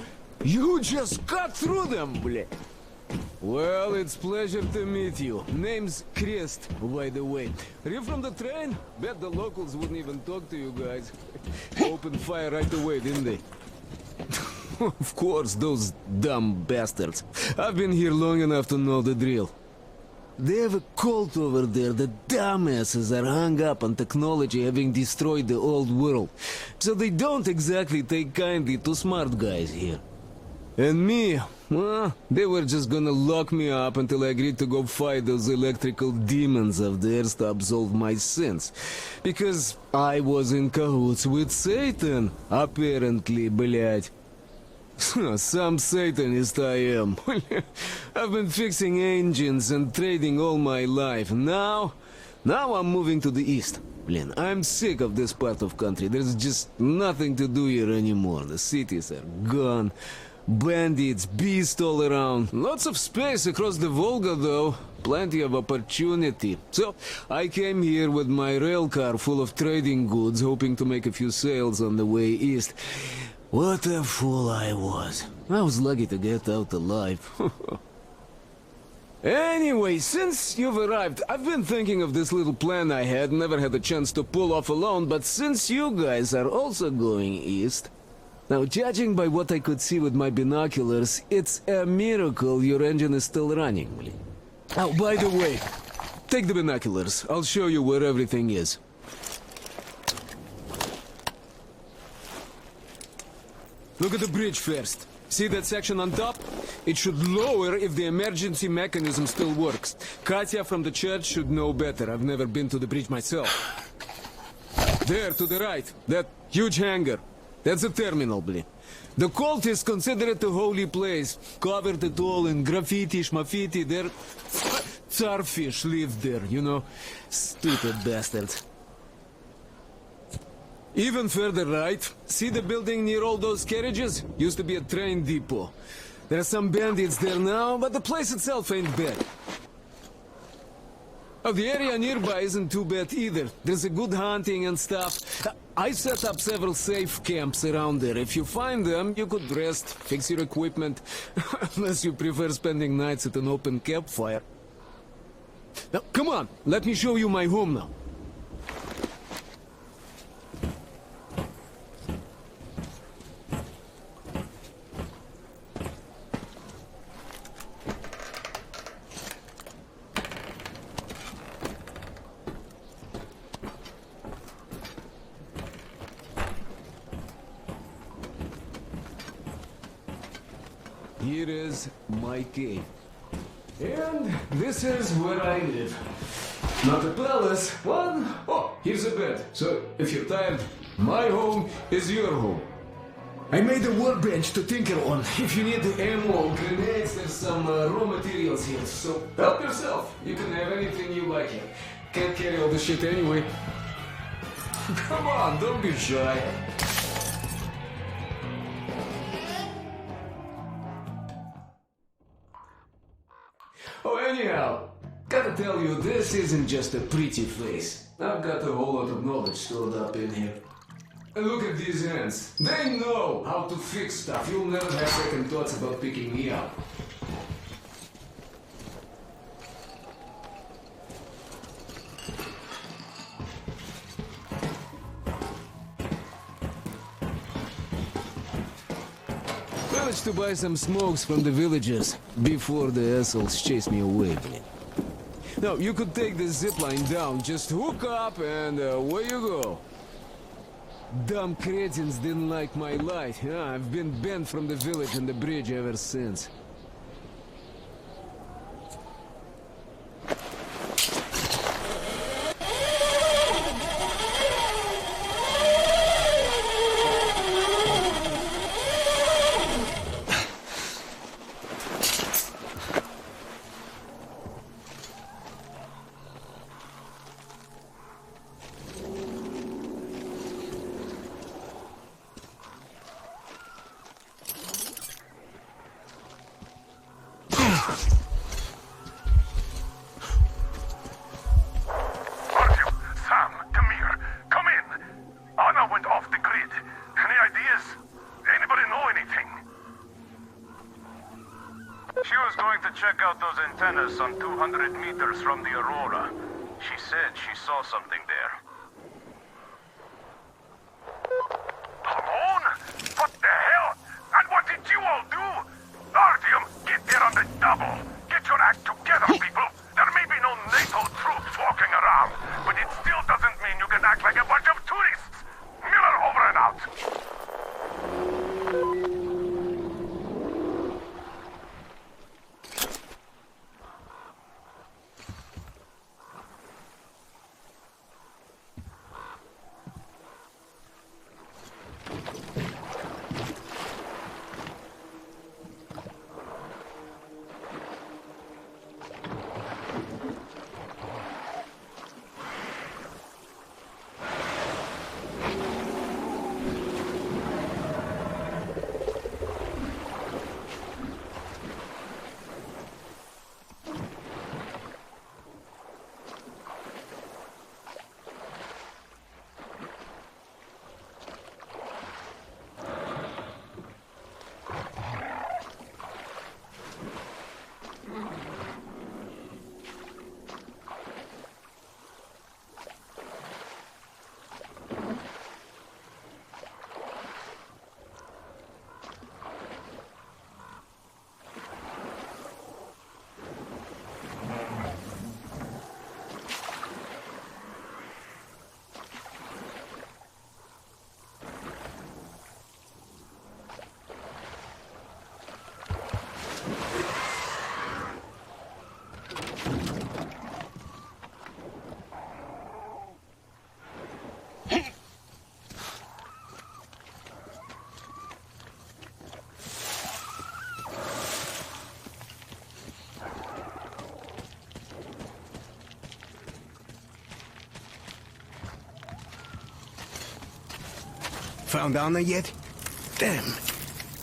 just cut through them, блин. Well, it's pleasure to meet you. Name's Crest, by the way. Are you from the train? Bet the locals wouldn't even talk to you guys. Opened fire right away, didn't they? Of course, those dumb bastards. I've been here long enough to know the drill. They have a cult over there. The dumbasses are hung up on technology having destroyed the old world. So they don't exactly take kindly to smart guys here. And me, well, they were just gonna lock me up until I agreed to go fight those electrical demons of theirs to absolve my sins. Because I was in cahoots with Satan, apparently, блядь. Some Satanist I am. I've been fixing engines and trading all my life. Now I'm moving to the east. Blin, I'm sick of this part of country. There's just nothing to do here anymore. The cities are gone. Bandits, beasts all around. Lots of space across the Volga, though. Plenty of opportunity. So, I came here with my rail car full of trading goods, hoping to make a few sales on the way east. What a fool I was. I was lucky to get out alive. Anyway, since you've arrived, I've been thinking of this little plan I had, never had a chance to pull off alone, but since you guys are also going east... Now, judging by what I could see with my binoculars, it's a miracle your engine is still running. Oh, by the way, take the binoculars. I'll show you where everything is. Look at the bridge first. See that section on top? It should lower if the emergency mechanism still works. Katya from the church should know better. I've never been to the bridge myself. There, to the right. That huge hangar. That's a terminal, blin. The cultists consider it a holy place. Covered it all in graffiti, schmaffiti. Their starfish lived there, you know. Stupid bastards. Even further right, see the building near all those carriages? Used to be a train depot. There are some bandits there now, but the place itself ain't bad. Oh, the area nearby isn't too bad either. There's a good hunting and stuff. I set up several safe camps around there. If you find them, you could rest, fix your equipment. Unless you prefer spending nights at an open campfire. Now, come on, let me show you my home now. Here is my cave. And this is where I live. Not a palace, but... Oh, here's a bed. So, if you're tired, my home is your home. I made a workbench to tinker on. If you need ammo, grenades, there's some raw materials here. So, help yourself. You can have anything you like here. Can't carry all the shit anyway. Come on, don't be shy. Oh, anyhow, gotta tell you, this isn't just a pretty place. I've got a whole lot of knowledge stored up in here. And look at these hands. They know how to fix stuff. You'll never have second thoughts about picking me up. Managed to buy some smokes from the villagers before the assholes chased me away. Now, you could take the zipline down, just hook up and away you go. Dumb cretins didn't like my light. Yeah, I've been banned from the village and the bridge ever since. Some 200 meters from the Aurora. She said she saw something there. Alone? What the hell? And what did you all do? Artyom, get there on the double. Get your act together, people. There may be no NATO troops walking around, but it still doesn't mean you can act like a bunch of tourists. Miller over and out. Found Anna yet? Damn.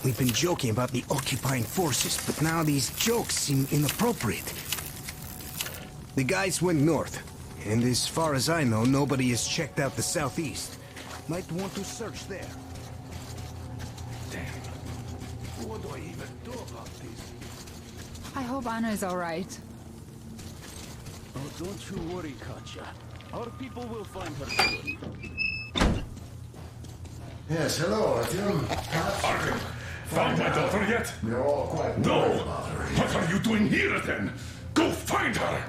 We've been joking about the occupying forces, but now these jokes seem inappropriate. The guys went north, and as far as I know, nobody has checked out the southeast. Might want to search there. Damn. What do I even do about this? I hope Anna is alright. Oh, don't you worry, Katya. Our people will find her soon. Yes, hello, Artyom. Artyom, found my daughter yet? We're all quite No! worried about her. What are you doing here, then? Go find her!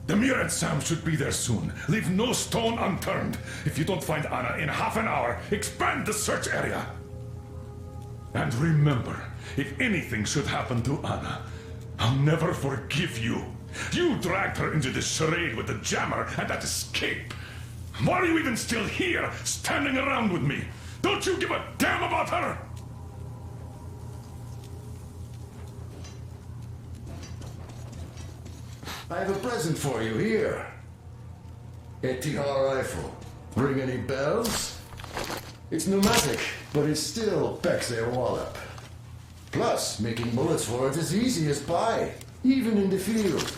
Demir and Sam should be there soon. Leave no stone unturned. If you don't find Anna in half an hour, expand the search area. And remember, if anything should happen to Anna, I'll never forgive you. You dragged her into this charade with the jammer and that escape. Why are you even still here, standing around with me? Don't you give a damn about her? I have a present for you here. A TR rifle. Ring any bells? It's pneumatic, but it still packs a wallop. Plus, making bullets for it is easy as pie, even in the field.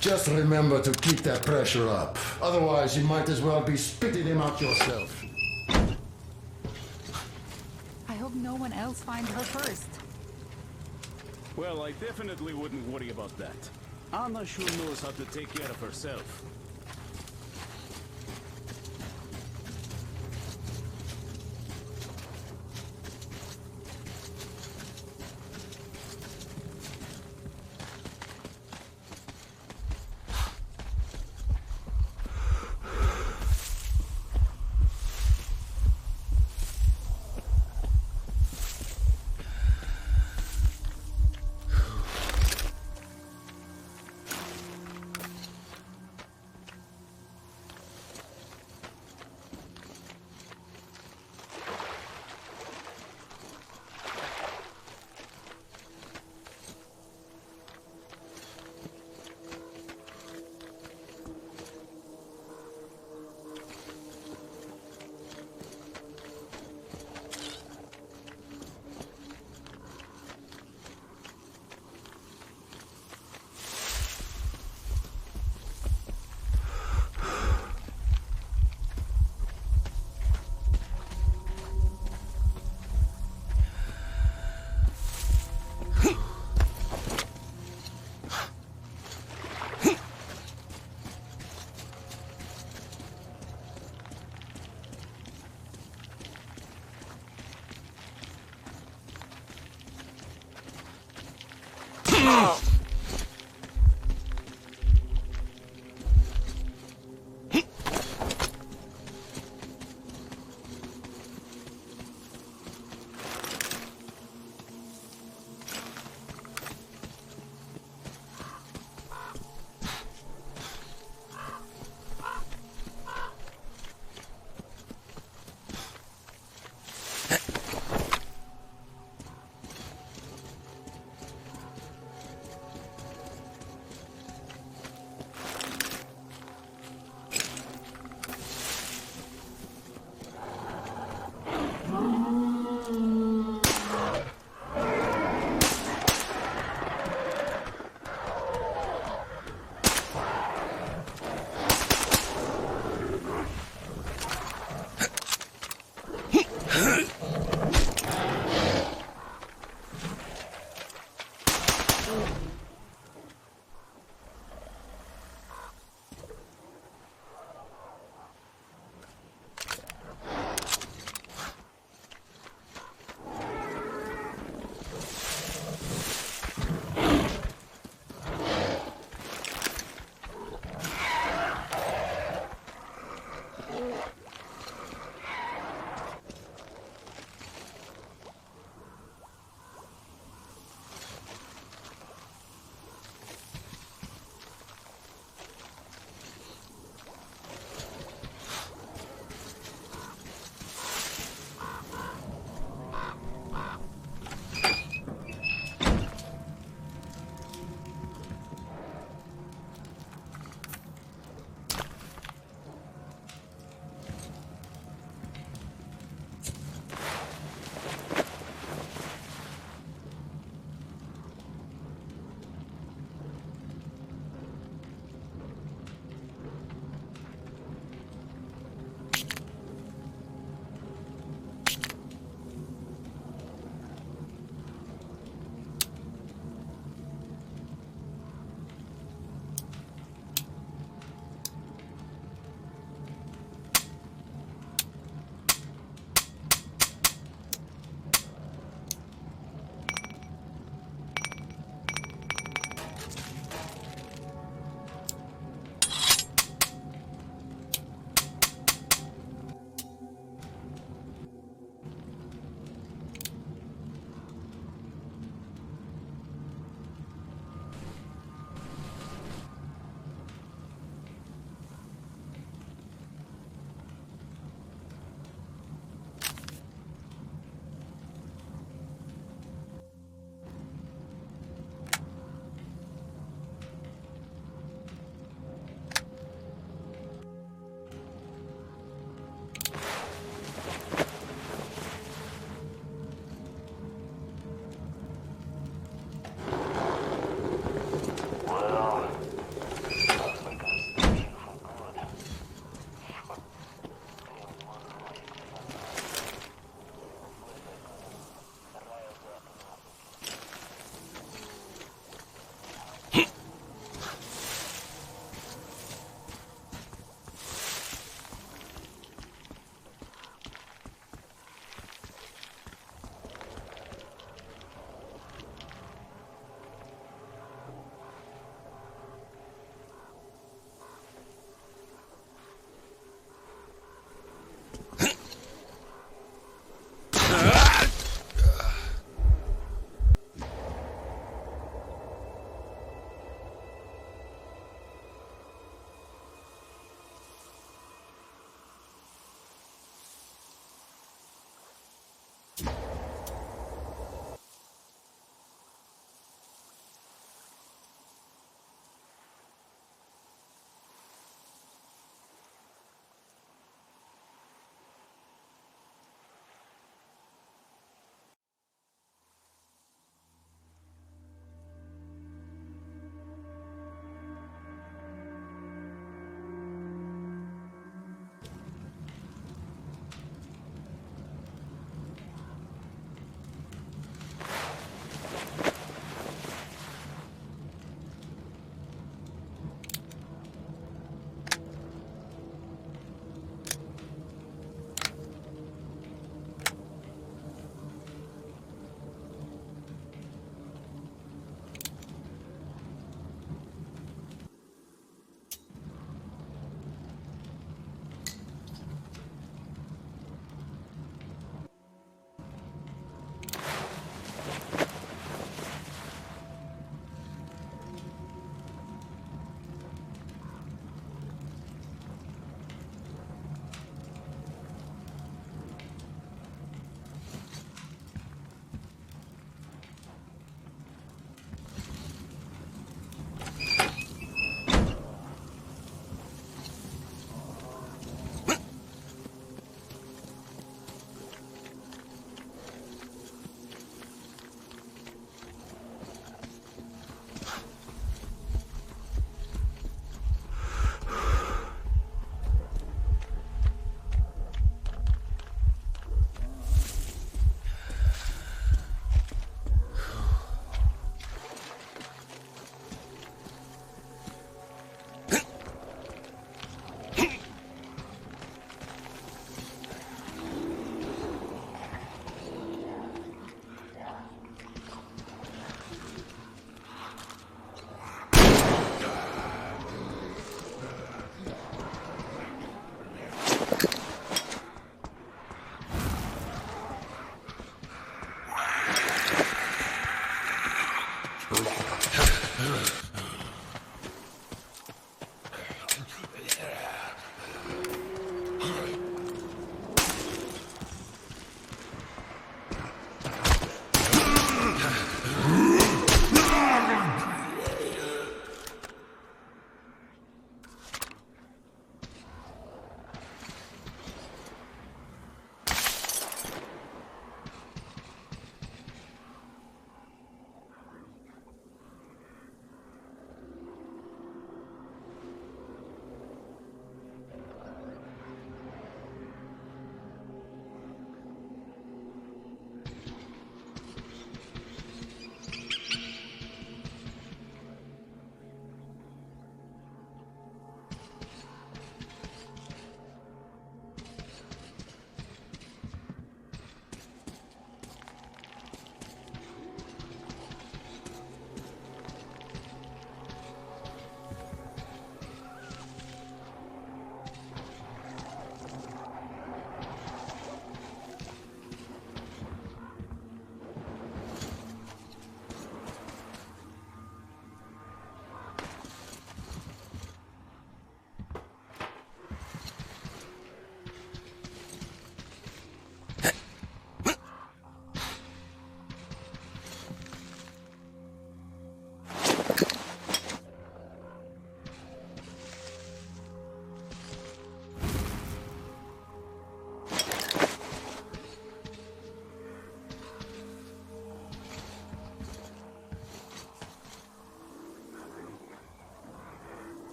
Just remember to keep that pressure up. Otherwise, you might as well be spitting him out yourself. I hope no one else finds her first. Well, I definitely wouldn't worry about that. Anna sure knows how to take care of herself.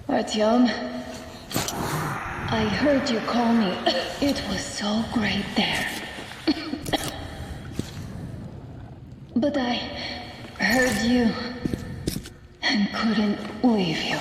Artyom, I heard you call me. It was so great there. But I heard you and couldn't leave you.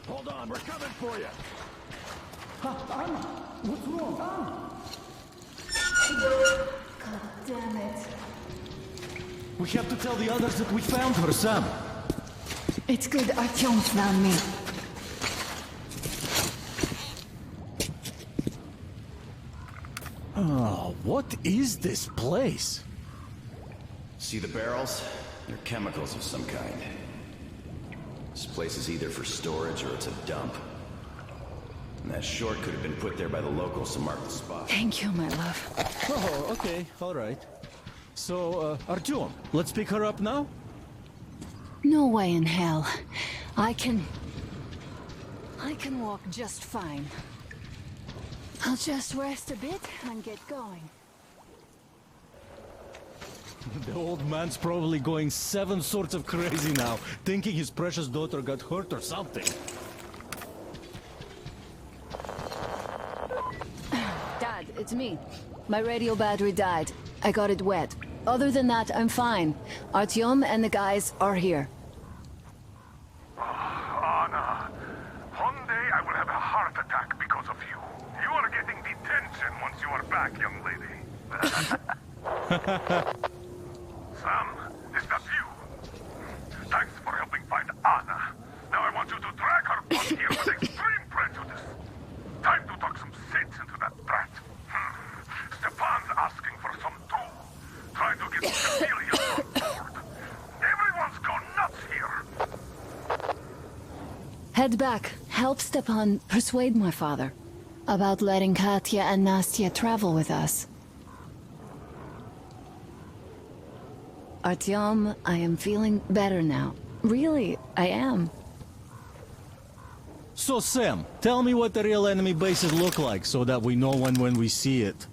Hold on, we're coming for you. What's wrong? God damn it. We have to tell the others that we found her, Sam. It's good Artyom found me. Oh, what is this place? See the barrels? They're chemicals of some kind. This place is either for storage or it's a dump. And that short could have been put there by the locals to mark the spot. Thank you, my love. Oh, okay, all right. So, Artyom, let's pick her up now? No way in hell. I can walk just fine. I'll just rest a bit and get going. The old man's probably going 7 sorts of crazy now, thinking his precious daughter got hurt or something. Dad, it's me. My radio battery died. I got it wet. Other than that, I'm fine. Artyom and the guys are here. Anna, one day I will have a heart attack because of you. You are getting detention once you are back, young lady. Sam, is that you? Thanks for helping find Anna. Now I want you to drag her back here with extreme prejudice. Time to talk some sense into that brat. Stepan's asking for some too. Trying to get Cecilia on board. Everyone's gone nuts here. Head back. Help Stepan persuade my father about letting Katya and Nastya travel with us. Artyom, I am feeling better now. Really, I am. So, Sam, tell me what the real enemy bases look like so that we know when we see it.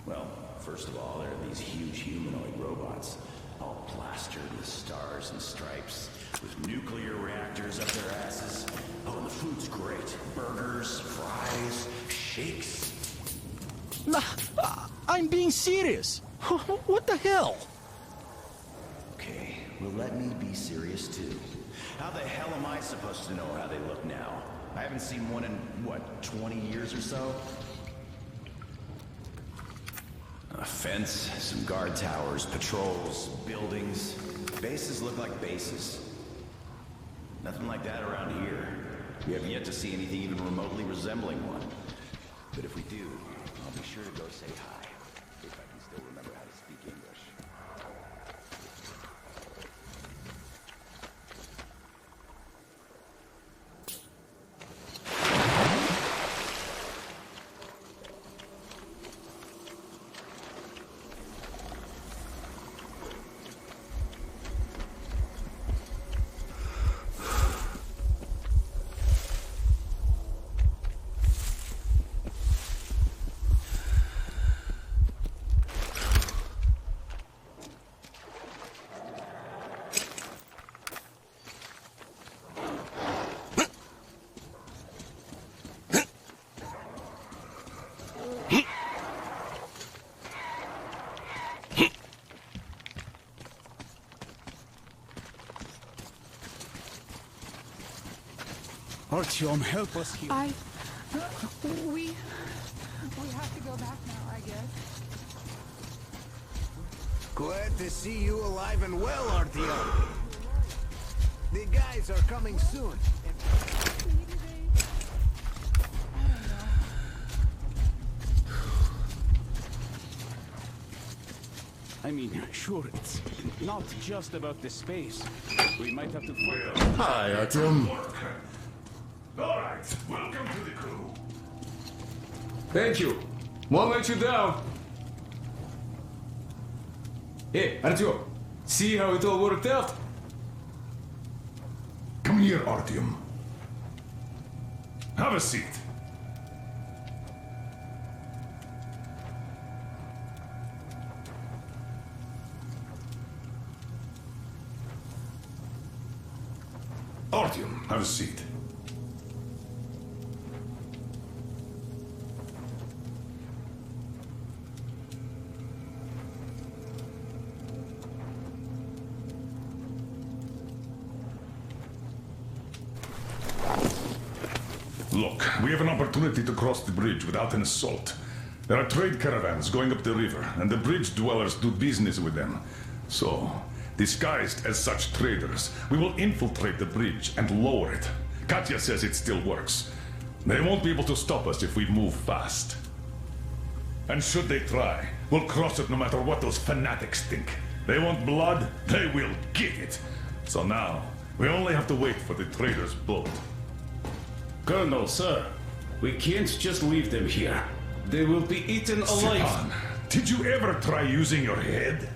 Well, first of all, there are these huge humanoid robots, all plastered with stars and stripes, with nuclear reactors up their asses. Oh, and the food's great. Burgers, fries, shakes. I'm being serious. What the hell? Okay, well, let me be serious too. How the hell am I supposed to know how they look now? I haven't seen one in, what, 20 years or so? A fence, some guard towers, patrols, buildings. Bases look like bases. Nothing like that around here. We have yet to see anything even remotely resembling one. But if we do, I'll be sure to go say hi. If I can still remember how to speak English. Artyom, help us here. We have to go back now, I guess. Glad to see you alive and well, Artyom. The guys are coming soon. I mean, sure, it's not just about the space. We might have to... Hi, Artyom. Alright, welcome to the crew. Thank you. Won't let you down. Hey, Artyom, see how it all worked out? Come here, Artyom. Have a seat. Artyom, have a seat. Look, we have an opportunity to cross the bridge without an assault. There are trade caravans going up the river, and the bridge dwellers do business with them. So, disguised as such traders, we will infiltrate the bridge and lower it. Katya says it still works. They won't be able to stop us if we move fast. And should they try, we'll cross it no matter what those fanatics think. They want blood, they will get it. So now, we only have to wait for the trader's boat. Colonel, sir, we can't just leave them here. They will be eaten alive. Stepan, did you ever try using your head?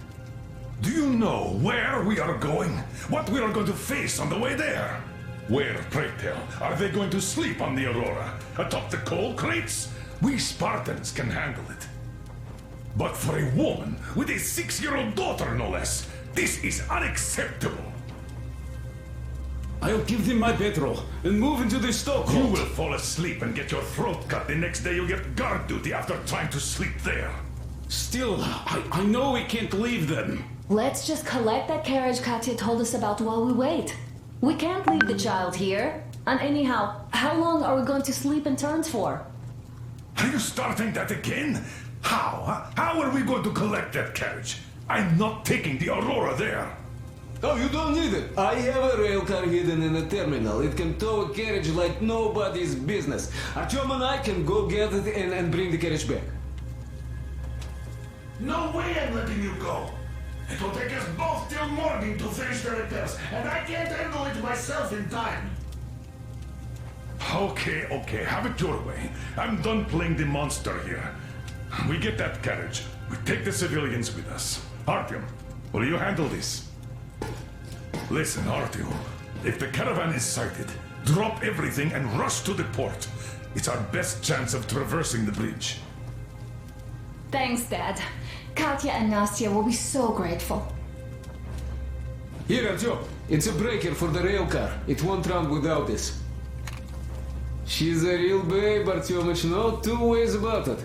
Do you know where we are going? What we are going to face on the way there? Where, pray tell, are they going to sleep on the Aurora? Atop the coal crates? We Spartans can handle it. But for a woman with a 6-year-old daughter, no less, this is unacceptable. I'll give them my bedroll and move into the stokehold. You will fall asleep and get your throat cut the next day you get guard duty after trying to sleep there. Still, I know we can't leave them. Let's just collect that carriage Katya told us about while we wait. We can't leave the child here. And anyhow, how long are we going to sleep in turns for? Are you starting that again? How? Huh? How are we going to collect that carriage? I'm not taking the Aurora there. Oh, you don't need it. I have a rail car hidden in a terminal. It can tow a carriage like nobody's business. Artyom and I can go get it and bring the carriage back. No way I'm letting you go. It will take us both till morning to finish the repairs, and I can't handle it myself in time. Okay, have it your way. I'm done playing the monster here. We get that carriage. We take the civilians with us. Artyom, will you handle this? Listen, Artyom. If the caravan is sighted, drop everything and rush to the port. It's our best chance of traversing the bridge. Thanks, Dad. Katya and Nastya will be so grateful. Here, Artyom. It's a breaker for the rail car. It won't run without this. She's a real babe, Artyomich. No two ways about it.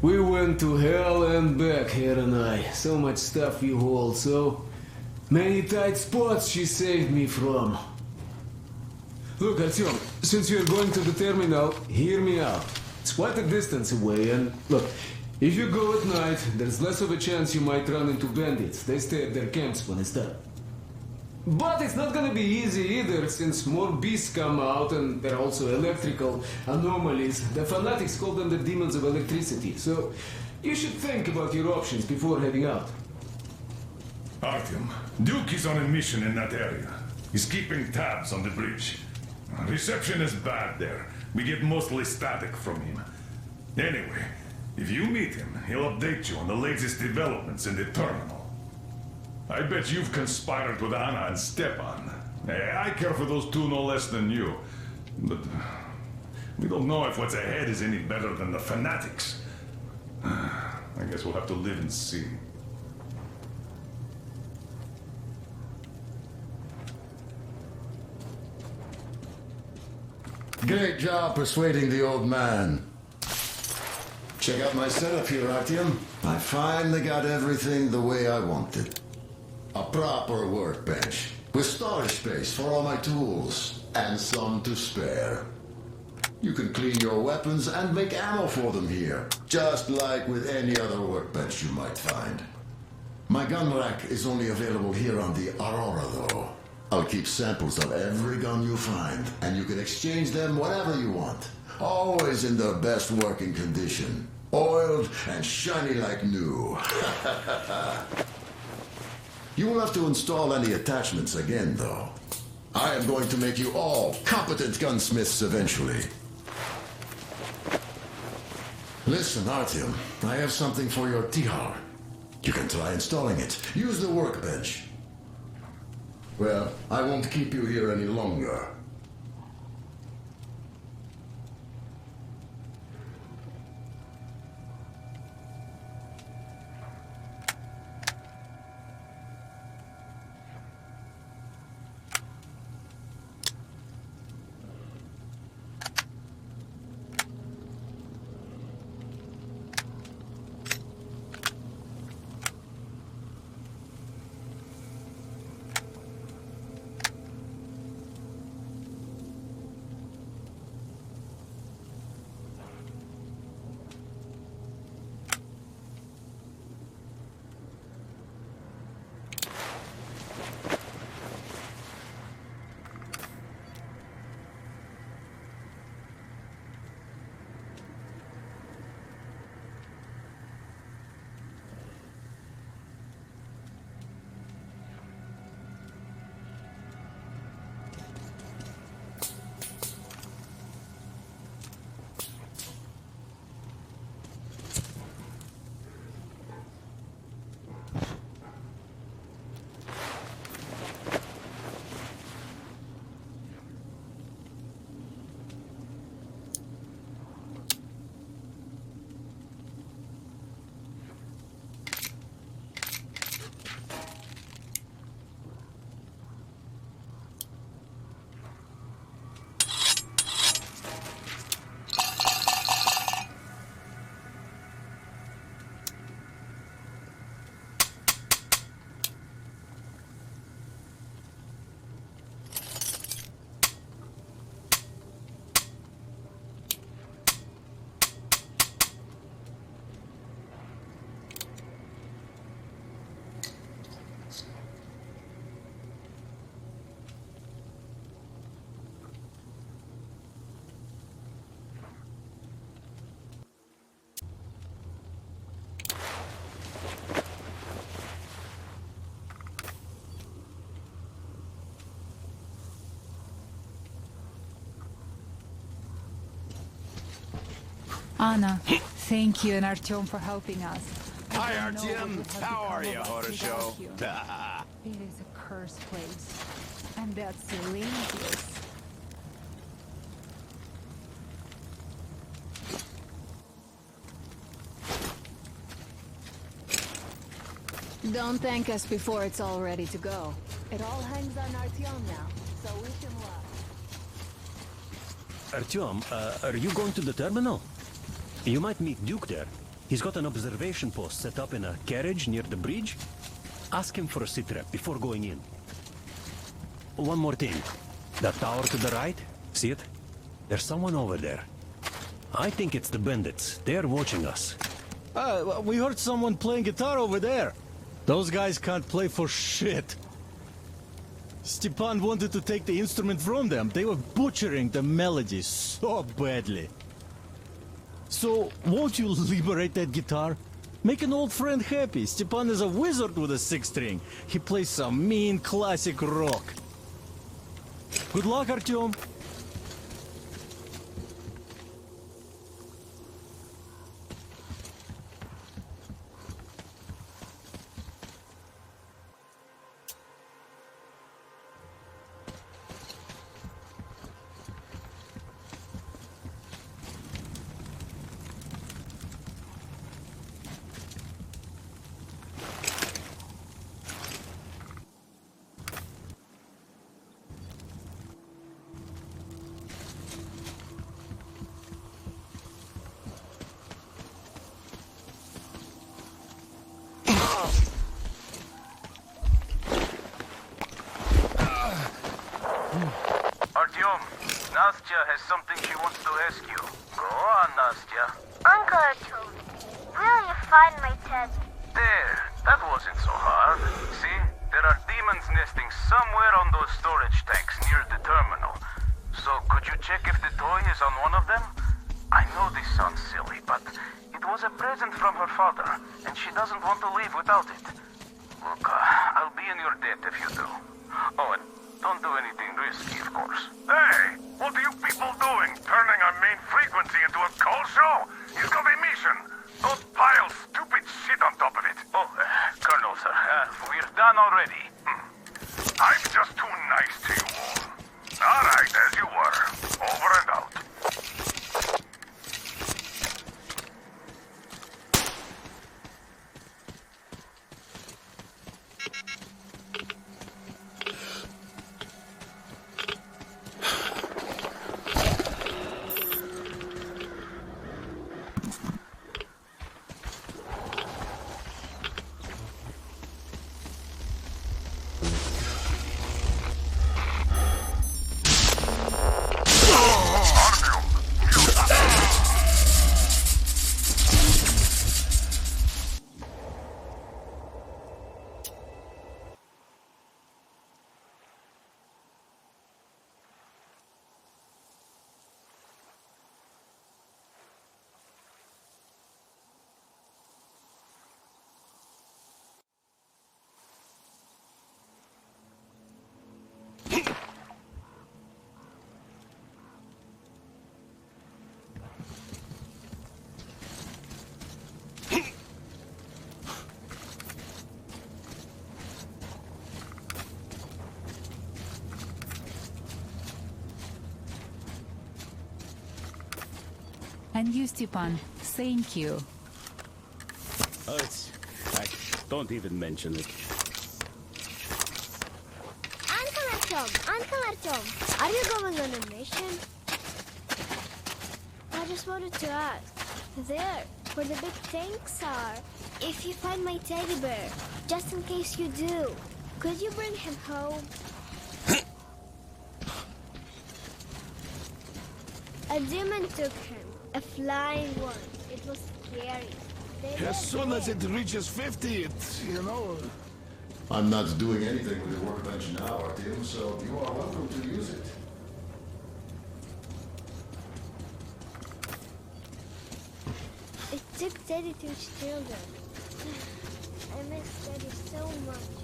We went to hell and back, her and I. So much stuff you hold, so many tight spots she saved me from. Look, Artyom, since you're going to the terminal, hear me out. It's quite a distance away, and look, if you go at night, there's less of a chance you might run into bandits. They stay at their camps when it's done. But it's not gonna be easy either, since more beasts come out, and there are also electrical anomalies. The fanatics call them the demons of electricity, so you should think about your options before heading out. Artyom, Duke is on a mission in that area. He's keeping tabs on the bridge. Reception is bad there. We get mostly static from him. Anyway, if you meet him, he'll update you on the latest developments in the terminal. I bet you've conspired with Anna and Stepan. I care for those two no less than you. But we don't know if what's ahead is any better than the fanatics. I guess we'll have to live and see. Great job persuading the old man. Check out my setup here, Artyom. I finally got everything the way I wanted. A proper workbench, with storage space for all my tools, and some to spare. You can clean your weapons and make ammo for them here, just like with any other workbench you might find. My gun rack is only available here on the Aurora, though. I'll keep samples of every gun you find, and you can exchange them whenever you want. Always in the best working condition. Oiled and shiny like new. You will have to install any attachments again, though. I am going to make you all competent gunsmiths eventually. Listen, Artyom, I have something for your tihar. You can try installing it. Use the workbench. Well, I won't keep you here any longer. Anna, thank you and Artyom for helping us. Hi, Artyom. How are you, Horosho? It is a cursed place, and that's hilarious. Don't thank us before it's all ready to go. It all hangs on Artyom now, so wish him luck. Artyom, are you going to the terminal? You might meet Duke there. He's got an observation post set up in a carriage near the bridge. Ask him for a sitrep before going in. One more thing. That tower to the right, see it? There's someone over there. I think it's the bandits. They're watching us. We heard someone playing guitar over there. Those guys can't play for shit. Stepan wanted to take the instrument from them. They were butchering the melodies so badly. So, won't you liberate that guitar? Make an old friend happy. Stepan is a wizard with a six-string. He plays some mean classic rock. Good luck, Artyom. Artyom, Nastya has something she wants to ask you. Go on, Nastya. Uncle Artyom, will you find my teddy? There, that wasn't so hard. See, there are demons nesting somewhere on those storage tanks near the terminal. So could you check if the toy is on one of them? I know this sounds silly, but it was a present from her father, and she doesn't want to leave without it. Look, I'll be in your debt if you do. Oh, and don't do anything risky, of course. Hey! What are you people doing? Turning our main frequency into a call show? He's got a mission. Don't pile stupid shit on top of it. Oh, Colonel, sir, we're done already. I'm just too nice to you all. All right, as you were. Over and out. And you, Stepan, thank you. Oh, don't even mention it. Uncle Artyom, are you going on a mission? I just wanted to ask. There, where the big tanks are. If you find my teddy bear, just in case you do, could you bring him home? A demon took him. A flying one. It was scary. As soon as it reaches 50, you know... I'm not doing anything with the workbench now, Artyom, so you are welcome to use it. It took Teddy to his children. I miss Teddy so much.